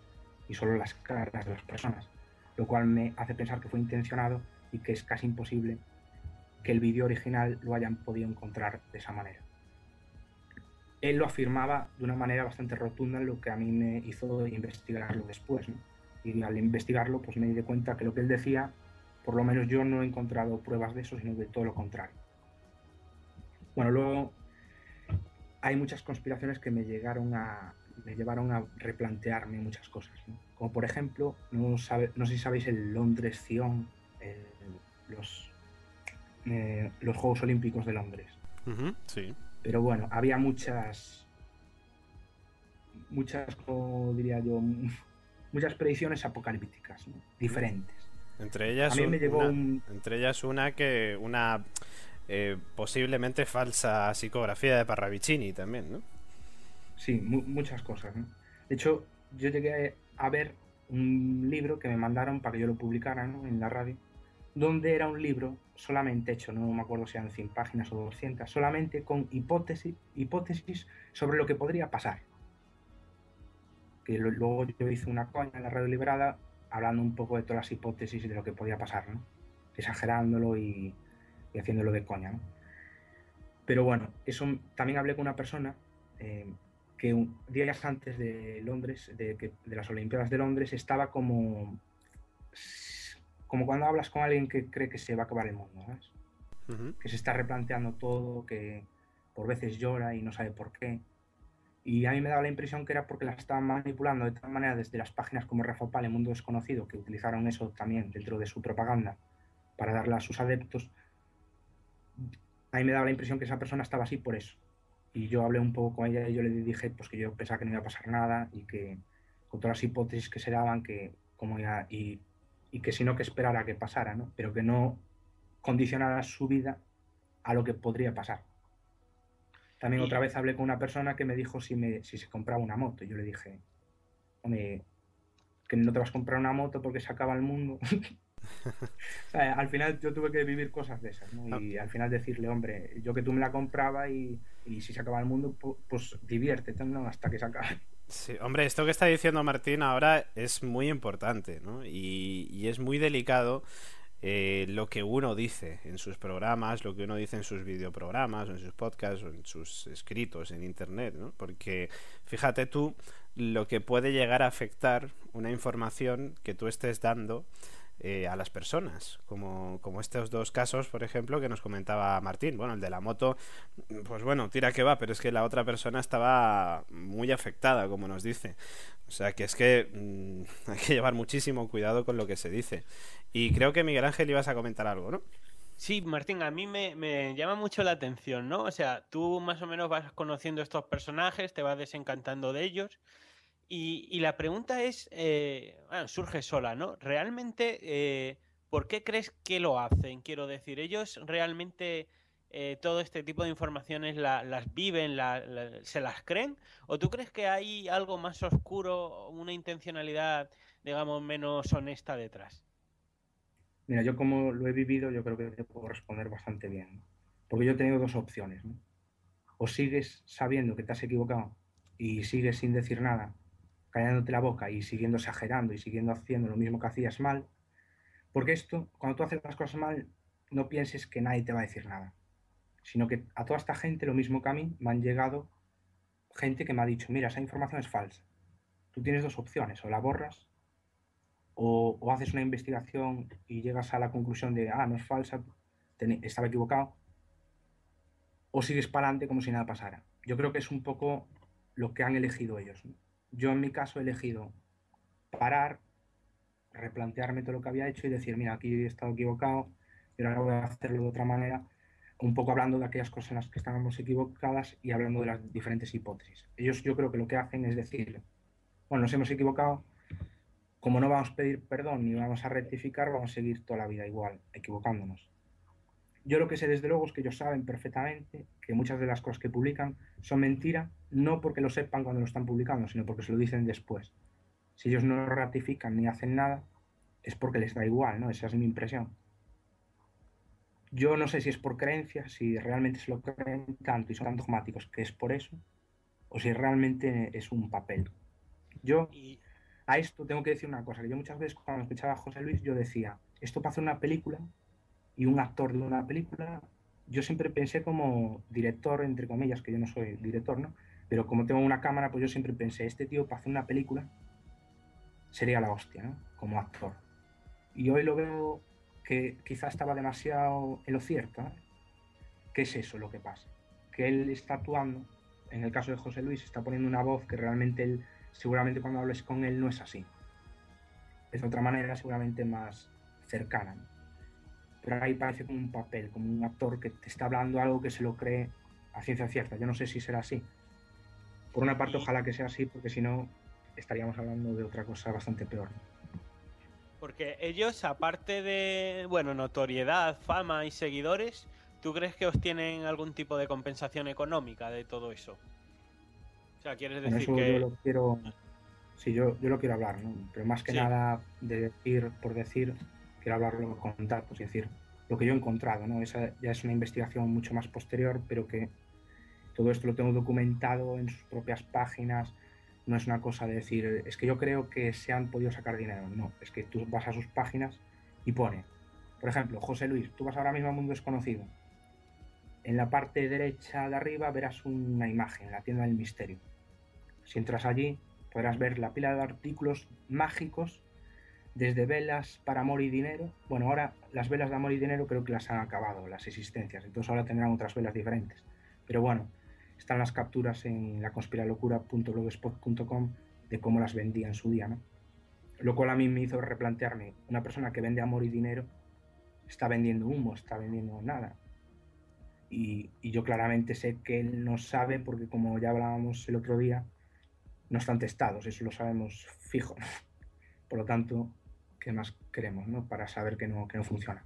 y solo las caras de las personas, lo cual me hace pensar que fue intencionado y que es casi imposible que el vídeo original lo hayan podido encontrar de esa manera. Él lo afirmaba de una manera bastante rotunda, lo que a mí me hizo investigarlo después, ¿no? Y al investigarlo pues me di cuenta que lo que él decía, por lo menos yo no he encontrado pruebas de eso, sino de todo lo contrario. Bueno, luego hay muchas conspiraciones que me llevaron a replantearme muchas cosas, ¿no? Como por ejemplo, no sé si sabéis el Londres Zion, los Juegos Olímpicos de Londres. Sí. Pero bueno, había muchas, como diría yo, muchas predicciones apocalípticas, ¿no? Diferentes. Entre ellas, una posiblemente falsa psicografía de Parravicini también, ¿no? Sí, muchas cosas, ¿no? De hecho, yo llegué a ver un libro que me mandaron para que yo lo publicara, ¿no?, en la radio, donde era un libro solamente hecho, no me acuerdo si eran 100 páginas o 200, solamente con hipótesis sobre lo que podría pasar. Que luego yo hice una coña en la Radio Liberada hablando un poco de todas las hipótesis de lo que podía pasar, ¿no? Exagerándolo y haciéndolo de coña, ¿no? Pero bueno, eso también hablé con una persona que días antes de Londres, de las Olimpiadas de Londres, estaba como cuando hablas con alguien que cree que se va a acabar el mundo, ¿sabes? Que se está replanteando todo, que por veces llora y no sabe por qué. Y a mí me daba la impresión que era porque la estaban manipulando de tal manera desde las páginas como Rafa Opal, El Mundo Desconocido, que utilizaron eso también dentro de su propaganda para darla a sus adeptos. A mí me daba la impresión que esa persona estaba así por eso. Y yo hablé un poco con ella y yo le dije pues que yo pensaba que no iba a pasar nada y que con todas las hipótesis que se daban, que como ya, y que sino que esperara que pasara, ¿no? Pero que no condicionara su vida a lo que podría pasar. También otra vez hablé con una persona que me dijo si se compraba una moto. Y yo le dije, hombre, que no te vas a comprar una moto porque se acaba el mundo. O sea, al final yo tuve que vivir cosas de esas, ¿no? Y al final decirle, hombre, yo que tú me la compraba y si se acaba el mundo, pues diviértete, ¿no? Hasta que se acabe. Sí, hombre, esto que está diciendo Martín ahora es muy importante, ¿no? Y es muy delicado lo que uno dice en sus programas, lo que uno dice en sus videoprogramas, o en sus podcasts, o en sus escritos en internet, ¿no? Porque fíjate tú lo que puede llegar a afectar una información que tú estés dando a las personas, como estos dos casos, por ejemplo, que nos comentaba Martín. Bueno, el de la moto, pues bueno, tira que va, pero es que la otra persona estaba muy afectada, como nos dice. O sea, que es que hay que llevar muchísimo cuidado con lo que se dice. Y creo que Miguel Ángel ibas a comentar algo, ¿no? Sí, Martín, a mí me llama mucho la atención, ¿no? O sea, tú más o menos vas conociendo estos personajes, te vas desencantando de ellos. Y la pregunta es, bueno, surge sola, ¿no? ¿Realmente ¿por qué crees que lo hacen? Quiero decir, ellos realmente todo este tipo de informaciones las viven, se las creen, ¿o tú crees que hay algo más oscuro, una intencionalidad, digamos, menos honesta detrás? Mira, yo como lo he vivido, yo creo que te puedo responder bastante bien, ¿no? Porque yo he tenido dos opciones, ¿no? O sigues sabiendo que te has equivocado y sigues sin decir nada, callándote la boca y siguiendo exagerando y siguiendo haciendo lo mismo que hacías mal, porque esto, cuando tú haces las cosas mal, no pienses que nadie te va a decir nada, sino que a toda esta gente, lo mismo que a mí, me han llegado gente que me ha dicho, mira, esa información es falsa. Tú tienes dos opciones, o la borras o haces una investigación y llegas a la conclusión de, no es falsa, estaba equivocado, o sigues para adelante como si nada pasara. Yo creo que es un poco lo que han elegido ellos, ¿no? Yo en mi caso he elegido parar, replantearme todo lo que había hecho y decir, mira, aquí he estado equivocado y ahora voy a hacerlo de otra manera, un poco hablando de aquellas cosas en las que estábamos equivocadas y hablando de las diferentes hipótesis. Ellos yo creo que lo que hacen es decir, bueno, nos hemos equivocado, como no vamos a pedir perdón ni vamos a rectificar, vamos a seguir toda la vida igual, equivocándonos. Yo lo que sé desde luego es que ellos saben perfectamente que muchas de las cosas que publican son mentira, no porque lo sepan cuando lo están publicando, sino porque se lo dicen después. Si ellos no lo ratifican ni hacen nada, es porque les da igual, ¿no? Esa es mi impresión. Yo no sé si es por creencia, si realmente se lo creen tanto y son tan dogmáticos que es por eso, o si realmente es un papel. Yo Y a esto tengo que decir una cosa, que yo muchas veces cuando escuchaba a José Luis, yo decía, esto para hacer una película y un actor de una película, yo siempre pensé como director, entre comillas, que yo no soy director, ¿no? Pero como tengo una cámara, pues yo siempre pensé, este tío para hacer una película sería la hostia, ¿no? Como actor. Y hoy lo veo que quizá estaba demasiado en lo cierto, ¿eh? ¿Qué es eso lo que pasa? Que él está actuando, en el caso de José Luis, está poniendo una voz que realmente él, seguramente cuando hables con él no es así. Es de otra manera seguramente más cercana, ¿no? Pero ahí parece como un papel, como un actor que te está hablando algo que se lo cree a ciencia cierta. Yo no sé si será así. Por una parte, Y ojalá que sea así, porque si no, estaríamos hablando de otra cosa bastante peor. porque ellos, aparte de, bueno, notoriedad, fama y seguidores, ¿tú crees que obtienen algún tipo de compensación económica de todo eso? O sea, quieres Bueno, decir eso yo que lo quiero, sí, yo lo quiero hablar, ¿no? Pero más que sí, nada de decir por decir, quiero hablarlo con datos, es decir, lo que yo he encontrado, ¿no? Esa ya es una investigación mucho más posterior, pero que todo esto lo tengo documentado en sus propias páginas. No es una cosa de decir, es que yo creo que se han podido sacar dinero. No, es que tú vas a sus páginas y pone, por ejemplo, José Luis, tú vas ahora mismo a Mundo Desconocido. En la parte derecha de arriba verás una imagen, la tienda del misterio. Si entras allí, podrás ver la pila de artículos mágicos, desde velas para amor y dinero. Bueno, ahora las velas de amor y dinero creo que las han acabado, las existencias. Entonces ahora tendrán otras velas diferentes. Pero bueno, están las capturas en laconspiralocura.blogspot.com de cómo las vendía en su día, ¿no? Lo cual a mí me hizo replantearme, una persona que vende amor y dinero está vendiendo humo, está vendiendo nada. Y yo claramente sé que él no sabe, porque como ya hablábamos el otro día, no están testados, eso lo sabemos fijo, ¿no? Por lo tanto, ¿qué más queremos, ¿no? Para saber que no funciona.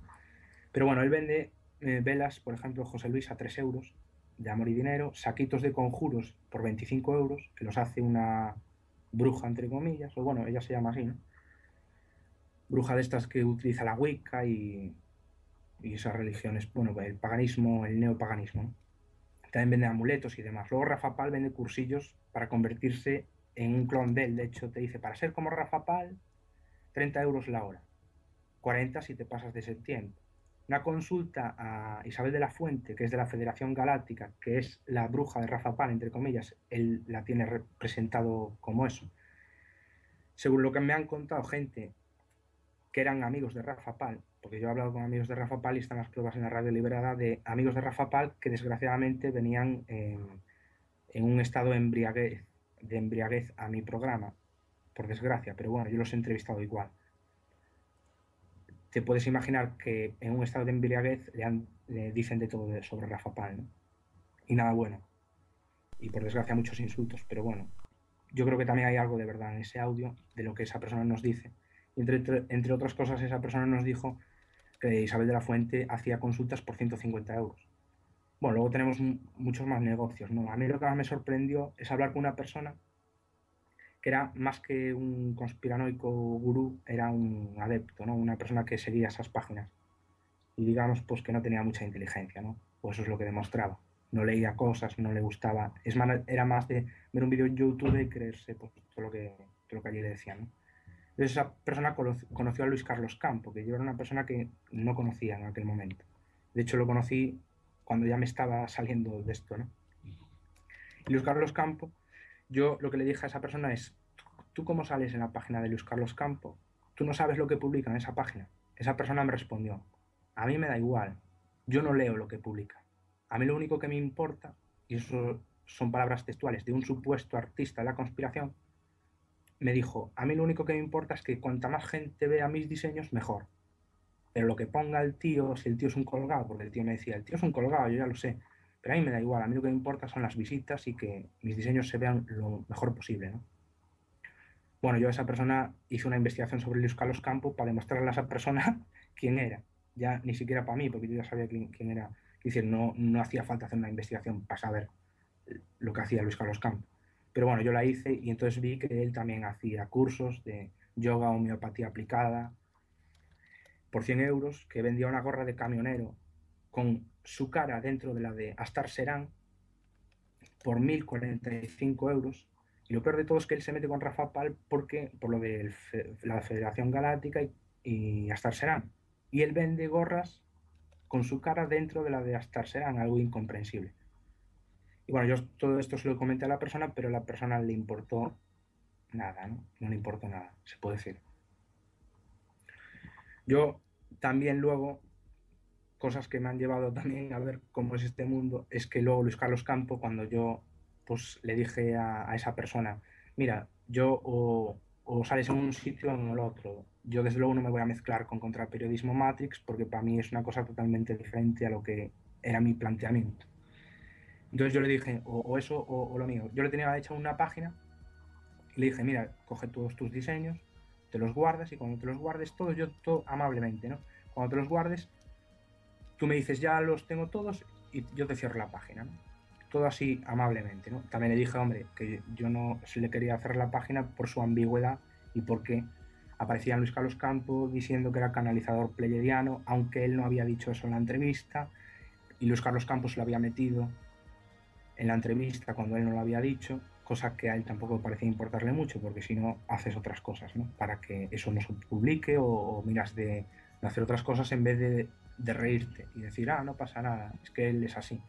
Pero bueno, él vende velas, por ejemplo, José Luis a 3 euros de amor y dinero, saquitos de conjuros por 25 euros, que los hace una bruja, entre comillas, o bueno, ella se llama así, ¿no? Bruja de estas que utiliza la Wicca y esas religiones, bueno, el paganismo, el neopaganismo, ¿no? También vende amuletos y demás. Luego Rafa Pal vende cursillos para convertirse en un clon de él. De hecho, te dice, para ser como Rafa Pal, 30 euros la hora, 40 si te pasas de ese tiempo. Una consulta a Isabel de la Fuente, que es de la Federación Galáctica, que es la bruja de Rafa Pal, entre comillas, él la tiene representado como eso. Según lo que me han contado gente que eran amigos de Rafa Pal, porque yo he hablado con amigos de Rafa Pal y están las pruebas en la radio liberada de amigos de Rafa Pal que desgraciadamente venían en un estado de embriaguez a mi programa, por desgracia, pero bueno, yo los he entrevistado igual. Te puedes imaginar que en un estado de embriaguez le dicen de todo sobre Rafa Pal, ¿no? Y nada bueno. Y por desgracia muchos insultos, pero bueno, yo creo que también hay algo de verdad en ese audio de lo que esa persona nos dice. Y entre otras cosas, esa persona nos dijo que Isabel de la Fuente hacía consultas por 150 euros. Bueno, luego tenemos muchos más negocios, ¿no? A mí lo que más me sorprendió es hablar con una persona que era más que un conspiranoico gurú, era un adepto, ¿no? Una persona que seguía esas páginas. Y digamos, pues que no tenía mucha inteligencia, ¿no? Pues eso es lo que demostraba. No leía cosas, no le gustaba. Es más, era más de ver un vídeo en YouTube y creerse pues, todo lo que allí le decían, ¿no? Entonces esa persona conoció a Luis Carlos Campo, que yo era una persona que no conocía en aquel momento. De hecho, lo conocí cuando ya me estaba saliendo de esto, ¿no? Y Luis Carlos Campo, yo lo que le dije a esa persona es, ¿tú cómo sales en la página de Luis Carlos Campo? ¿Tú no sabes lo que publica en esa página? Esa persona me respondió, a mí me da igual, yo no leo lo que publica. A mí lo único que me importa, y eso son palabras textuales de un supuesto artista de la conspiración, me dijo, a mí lo único que me importa es que cuanta más gente vea mis diseños, mejor. Pero lo que ponga el tío, si el tío es un colgado, porque el tío me decía, el tío es un colgado, yo ya lo sé, pero a mí me da igual, a mí lo que me importa son las visitas y que mis diseños se vean lo mejor posible, ¿no? Bueno, yo a esa persona hice una investigación sobre Luis Carlos Campo para demostrarle a esa persona quién era. Ya ni siquiera para mí, porque yo ya sabía quién era. Es decir, no hacía falta hacer una investigación para saber lo que hacía Luis Carlos Campo. Pero bueno, yo la hice y entonces vi que él también hacía cursos de yoga, homeopatía aplicada, por 100 euros, que vendía una gorra de camionero con su cara dentro de la de Astar Serán por 1.045 euros. Y lo peor de todo es que él se mete con Rafa Pal por lo de la Federación Galáctica y Astar Serán. Y él vende gorras con su cara dentro de la de Astar Serán, algo incomprensible. Y bueno, yo todo esto se lo comenté a la persona, pero a la persona le importó nada, ¿no? No le importó nada, se puede decir. Yo también luego, cosas que me han llevado también a ver cómo es este mundo, es que luego Luis Carlos Campo, cuando yo pues le dije a esa persona, mira, yo o sales en un sitio o en el otro. Yo desde luego no me voy a mezclar con contraperiodismo Matrix porque para mí es una cosa totalmente diferente a lo que era mi planteamiento. Entonces yo le dije, o eso o lo mío. Yo le tenía hecha una página y le dije, mira, coge todos tus diseños, te los guardas y cuando te los guardes todos, yo todo amablemente, ¿no? Cuando te los guardes, tú me dices, ya los tengo todos y yo te cierro la página, ¿no? Todo así amablemente, ¿no? También le dije, hombre, que yo no se le quería hacer la página por su ambigüedad y porque aparecía Luis Carlos Campo diciendo que era canalizador pleyadiano, aunque él no había dicho eso en la entrevista, y Luis Carlos Campos lo había metido en la entrevista cuando él no lo había dicho, cosa que a él tampoco parecía importarle mucho, porque si no haces otras cosas, ¿no? Para que eso no se publique o miras de hacer otras cosas en vez de reírte y decir, no pasa nada, es que él es así.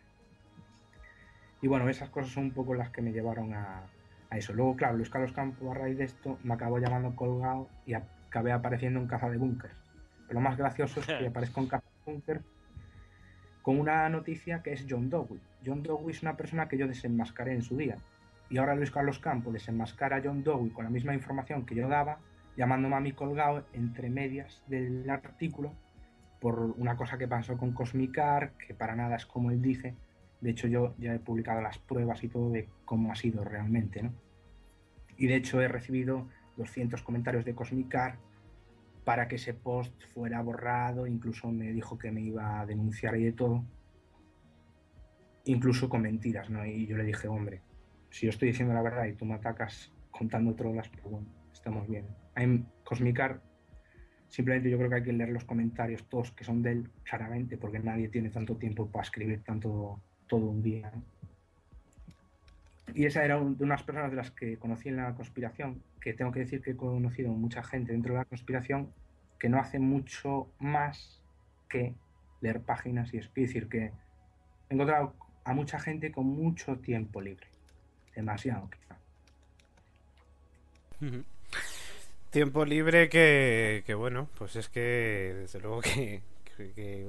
Y bueno, esas cosas son un poco las que me llevaron a eso. Luego, claro, Luis Carlos Campo, a raíz de esto, me acabó llamando colgado y acabé apareciendo en Caza de Búnkers. Pero lo más gracioso es que aparezco en Caza de Búnkers con una noticia que es John Dewey. John Dewey es una persona que yo desenmascaré en su día. Y ahora Luis Carlos Campo desenmascara a John Dewey con la misma información que yo daba, llamándome a mí colgado entre medias del artículo por una cosa que pasó con Cosmicar, que para nada es como él dice. De hecho, yo ya he publicado las pruebas y todo de cómo ha sido realmente, ¿no? Y de hecho he recibido 200 comentarios de Cosmicar para que ese post fuera borrado, incluso me dijo que me iba a denunciar y de todo, incluso con mentiras, ¿no? Y yo le dije, hombre, si yo estoy diciendo la verdad y tú me atacas contando trolas, pues bueno, estamos bien. En Cosmicar, simplemente yo creo que hay que leer los comentarios todos que son de él, claramente, porque nadie tiene tanto tiempo para escribir todo un día, ¿no? Y esa era de unas personas de las que conocí en la conspiración, que tengo que decir que he conocido mucha gente dentro de la conspiración que no hace mucho más que leer páginas y es decir, que he encontrado a mucha gente con mucho tiempo libre, demasiado quizá. Tiempo libre que bueno, pues es que desde luego que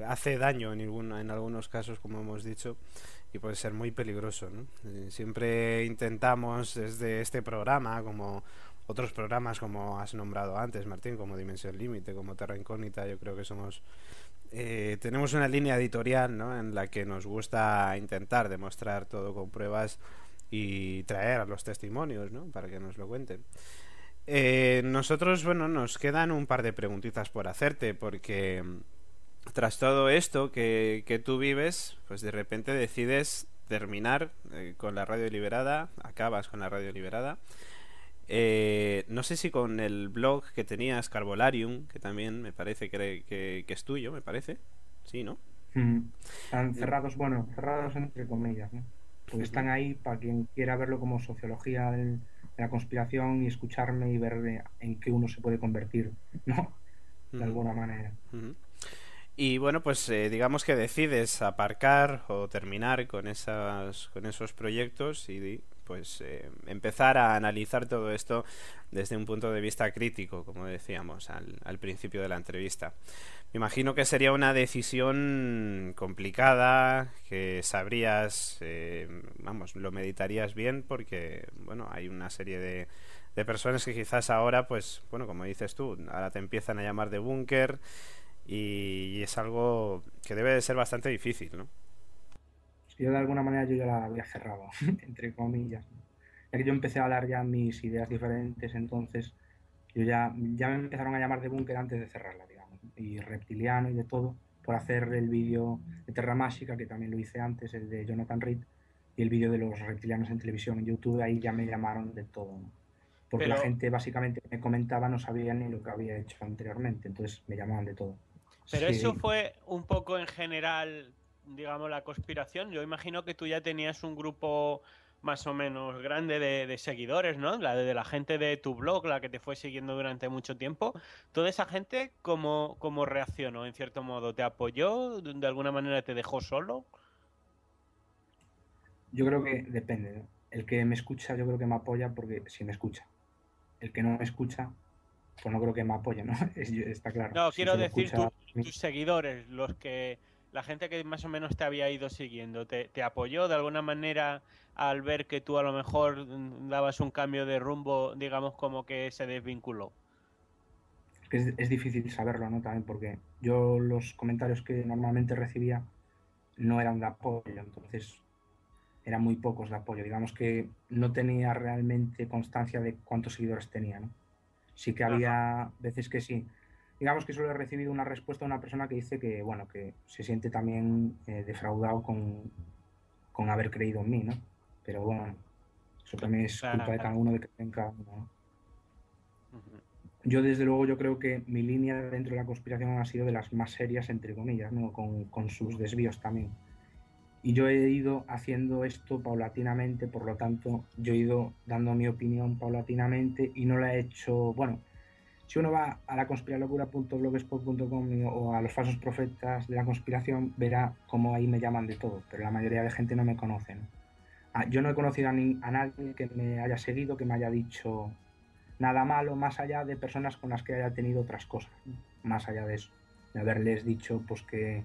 hace daño en algunos casos, como hemos dicho, y puede ser muy peligroso, ¿no? Siempre intentamos desde este programa, como otros programas como has nombrado antes, Martín, como Dimensión Límite, como Terra Incógnita, yo creo que somos tenemos una línea editorial, ¿no?, en la que nos gusta intentar demostrar todo con pruebas y traer a los testimonios, ¿no?, para que nos lo cuenten. Nosotros, bueno, nos quedan un par de preguntitas por hacerte, porque tras todo esto que tú vives, pues de repente decides terminar con la radio liberada, acabas con la radio liberada. No sé si con el blog que tenías, Carbolarium, que también me parece que es tuyo, me parece. Sí, ¿no? Están cerrados, bueno, cerrados entre comillas, ¿no? Porque están ahí para quien quiera verlo como sociología de la conspiración y escucharme y ver en qué uno se puede convertir, ¿no? De alguna manera. Y bueno, pues digamos que decides aparcar o terminar con esos proyectos y pues empezar a analizar todo esto desde un punto de vista crítico, como decíamos al principio de la entrevista. Me imagino que sería una decisión complicada, que sabrías, vamos, lo meditarías bien porque, bueno, hay una serie de personas que quizás ahora, pues, bueno, como dices tú, ahora te empiezan a llamar de búnker y es algo que debe de ser bastante difícil, ¿no? Yo de alguna manera yo ya la había cerrado, entre comillas. Ya que yo empecé a dar ya mis ideas diferentes, entonces ya me empezaron a llamar de búnker antes de cerrarla, digamos. Y reptiliano y de todo, por hacer el vídeo de Terra Mágica, que también lo hice antes, el de Jonathan Reed, y el vídeo de los reptilianos en televisión en YouTube, ahí ya me llamaron de todo, ¿no? Porque la gente básicamente me comentaba, no sabía ni lo que había hecho anteriormente, entonces me llamaban de todo. Pero eso fue un poco en general, digamos, la conspiración. Yo imagino que tú ya tenías un grupo más o menos grande de seguidores, ¿no? De la gente de tu blog, la que te fue siguiendo durante mucho tiempo. ¿Toda esa gente cómo reaccionó, en cierto modo? ¿Te apoyó? ¿De alguna manera te dejó solo? Yo creo que depende, ¿no? El que me escucha yo creo que me apoya porque sí me escucha. El que no me escucha, pues no creo que me apoye, ¿no? Está claro. No, Si quiero solo decir escucha... tus seguidores, la gente que más o menos te había ido siguiendo, ¿te apoyó de alguna manera al ver que tú a lo mejor dabas un cambio de rumbo, digamos, como que se desvinculó? Es difícil saberlo, ¿no? También porque yo los comentarios que normalmente recibía no eran de apoyo, entonces eran muy pocos de apoyo. Digamos que no tenía realmente constancia de cuántos seguidores tenía, ¿no? Sí que había veces que sí. Digamos que solo he recibido una respuesta de una persona que dice que, bueno, que se siente también defraudado con haber creído en mí, ¿no? Pero bueno, eso también es culpa de cada uno, de que tenga uno, ¿no? Yo desde luego yo creo que mi línea dentro de la conspiración ha sido de las más serias, entre comillas, ¿no? Con sus desvíos también. Y yo he ido haciendo esto paulatinamente, por lo tanto, yo he ido dando mi opinión paulatinamente y no la he hecho, bueno, si uno va a la conspiralocura.blogspot.com o a los falsos profetas de la conspiración, verá cómo ahí me llaman de todo, pero la mayoría de gente no me conoce, ¿no? Yo no he conocido a nadie que me haya seguido, que me haya dicho nada malo, más allá de personas con las que haya tenido otras cosas, ¿no? Más allá de eso, de haberles dicho pues que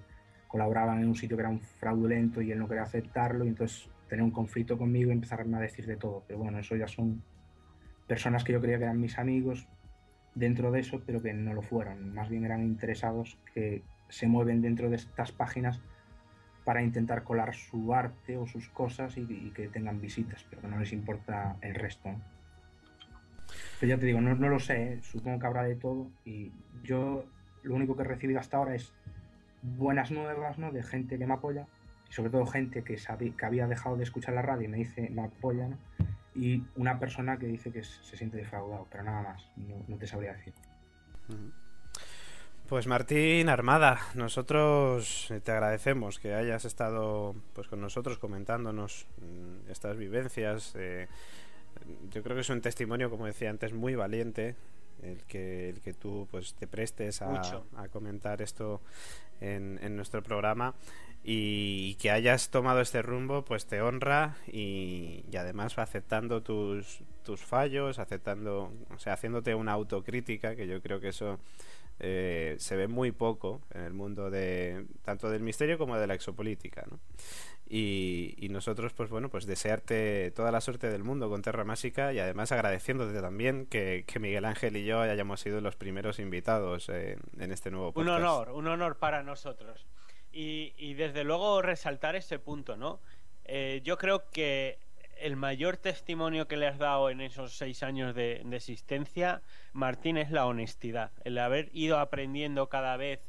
colaboraban en un sitio que era un fraudulento y él no quería aceptarlo y entonces tener un conflicto conmigo y empezarme a decir de todo. Pero bueno, eso ya son personas que yo creía que eran mis amigos dentro de eso, pero que no lo fueron. Más bien eran interesados que se mueven dentro de estas páginas para intentar colar su arte o sus cosas y que tengan visitas, pero que no les importa el resto, ¿no? Pero ya te digo, no lo sé, ¿eh? Supongo que habrá de todo y yo lo único que he recibido hasta ahora es buenas nuevas, ¿no? De gente que me apoya y sobre todo gente que había dejado de escuchar la radio y me dice, me apoya, ¿no? Y una persona que dice que se siente defraudado, pero nada más, no te sabría decir. Pues Martín Armada, nosotros te agradecemos que hayas estado pues con nosotros comentándonos estas vivencias. Yo creo que es un testimonio, como decía antes, muy valiente el que tú pues te prestes a comentar esto en nuestro programa y que hayas tomado este rumbo pues te honra y además va aceptando tus fallos, aceptando, o sea, haciéndote una autocrítica, que yo creo que eso se ve muy poco en el mundo de tanto del misterio como de la exopolítica, ¿no? Y nosotros pues bueno, pues desearte toda la suerte del mundo con Terra Mágica y además agradeciéndote también que Miguel Ángel y yo hayamos sido los primeros invitados en este nuevo podcast. Un honor para nosotros y desde luego resaltar ese punto, ¿no? Yo creo que el mayor testimonio que le has dado en esos 6 años de existencia, Martín, es la honestidad, el haber ido aprendiendo cada vez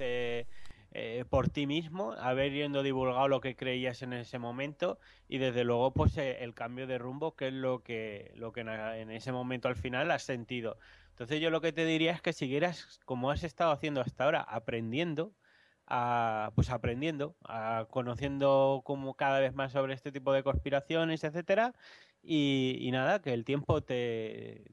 por ti mismo, habiendo divulgado lo que creías en ese momento y desde luego pues el cambio de rumbo, que es lo que en ese momento al final has sentido. Entonces yo lo que te diría es que siguieras como has estado haciendo hasta ahora, conociendo como cada vez más sobre este tipo de conspiraciones, etcétera, y nada, que el tiempo te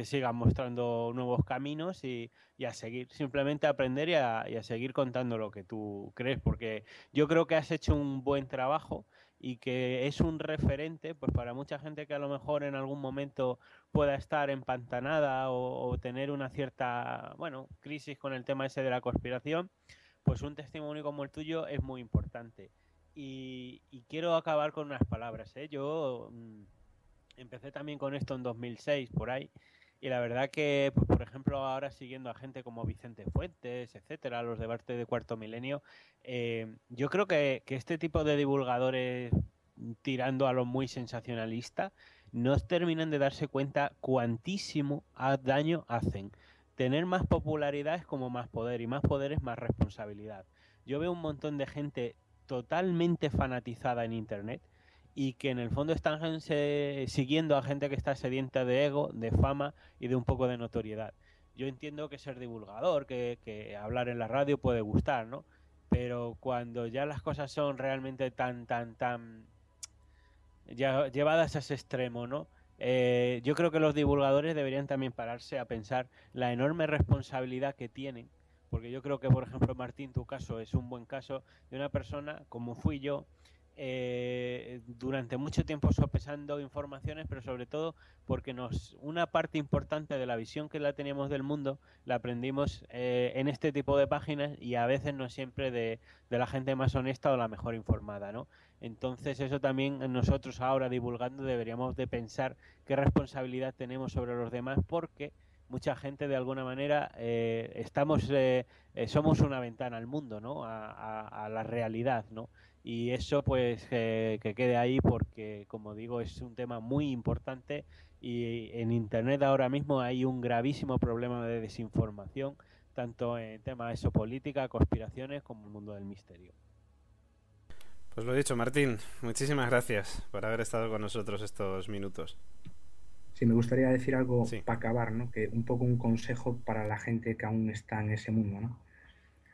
siga mostrando nuevos caminos y a seguir, simplemente a aprender y a seguir contando lo que tú crees, porque yo creo que has hecho un buen trabajo y que es un referente pues para mucha gente que a lo mejor en algún momento pueda estar empantanada o tener una cierta, bueno, crisis con el tema ese de la conspiración, pues un testimonio como el tuyo es muy importante. Y quiero acabar con unas palabras, ¿eh? Yo empecé también con esto en 2006, por ahí, y la verdad que, pues, por ejemplo, ahora siguiendo a gente como Vicente Fuentes, etcétera, los debates de Cuarto Milenio, yo creo que este tipo de divulgadores tirando a lo muy sensacionalista no terminan de darse cuenta cuantísimo daño hacen. Tener más popularidad es como más poder y más poder es más responsabilidad. Yo veo un montón de gente totalmente fanatizada en Internet y que en el fondo están siguiendo a gente que está sedienta de ego, de fama y de un poco de notoriedad. Yo entiendo que ser divulgador, que hablar en la radio puede gustar, ¿no? Pero cuando ya las cosas son realmente tan ya llevadas a ese extremo, ¿no? Yo creo que los divulgadores deberían también pararse a pensar la enorme responsabilidad que tienen, porque yo creo que, por ejemplo, Martín, tu caso es un buen caso de una persona, como fui yo, durante mucho tiempo sopesando informaciones, pero sobre todo porque una parte importante de la visión que la teníamos del mundo la aprendimos en este tipo de páginas y a veces no siempre de la gente más honesta o la mejor informada, ¿no? Entonces eso también nosotros ahora divulgando deberíamos de pensar qué responsabilidad tenemos sobre los demás porque mucha gente de alguna manera somos una ventana al mundo, ¿no? A la realidad, ¿no? Y eso pues que quede ahí porque como digo es un tema muy importante y en Internet ahora mismo hay un gravísimo problema de desinformación tanto en temas de eso, política, conspiraciones como el mundo del misterio. Pues lo dicho, Martín, muchísimas gracias por haber estado con nosotros estos minutos. Sí, me gustaría decir algo Sí. para acabar, ¿no? Que un poco un consejo para la gente que aún está en ese mundo, ¿no?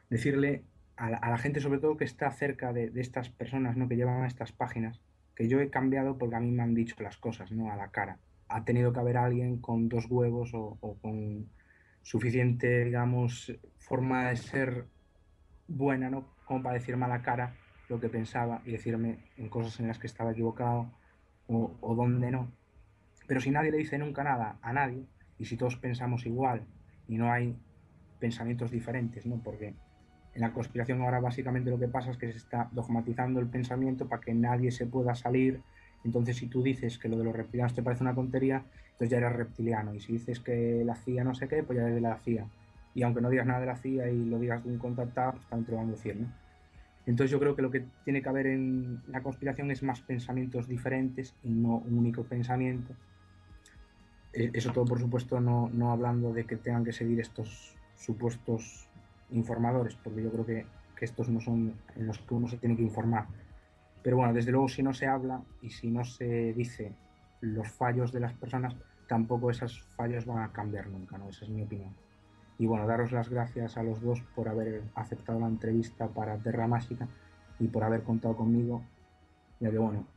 Decirle a la gente, sobre todo que está cerca de estas personas, ¿no? Que llevan a estas páginas, que yo he cambiado porque a mí me han dicho las cosas, ¿no? A la cara. Ha tenido que haber alguien con dos huevos o con suficiente, digamos, forma de ser buena, ¿no? Como para decirme a la cara lo que pensaba y decirme en cosas en las que estaba equivocado o donde no. Pero si nadie le dice nunca nada a nadie, y si todos pensamos igual y no hay pensamientos diferentes, ¿no? Porque en la conspiración ahora básicamente lo que pasa es que se está dogmatizando el pensamiento para que nadie se pueda salir. Entonces si tú dices que lo de los reptilianos te parece una tontería, entonces ya eres reptiliano. Y si dices que la CIA no sé qué, pues ya eres de la CIA. Y aunque no digas nada de la CIA y lo digas de un contactado, pues también te lo van a decir, ¿no? Entonces yo creo que lo que tiene que haber en la conspiración es más pensamientos diferentes y no un único pensamiento. Eso todo, por supuesto, no hablando de que tengan que seguir estos supuestos informadores, porque yo creo que estos no son en los que uno se tiene que informar. Pero bueno, desde luego, si no se habla y si no se dice los fallos de las personas, tampoco esos fallos van a cambiar nunca, ¿no? Esa es mi opinión. Y bueno, daros las gracias a los dos por haber aceptado la entrevista para Terra Mágica y por haber contado conmigo, ya que bueno,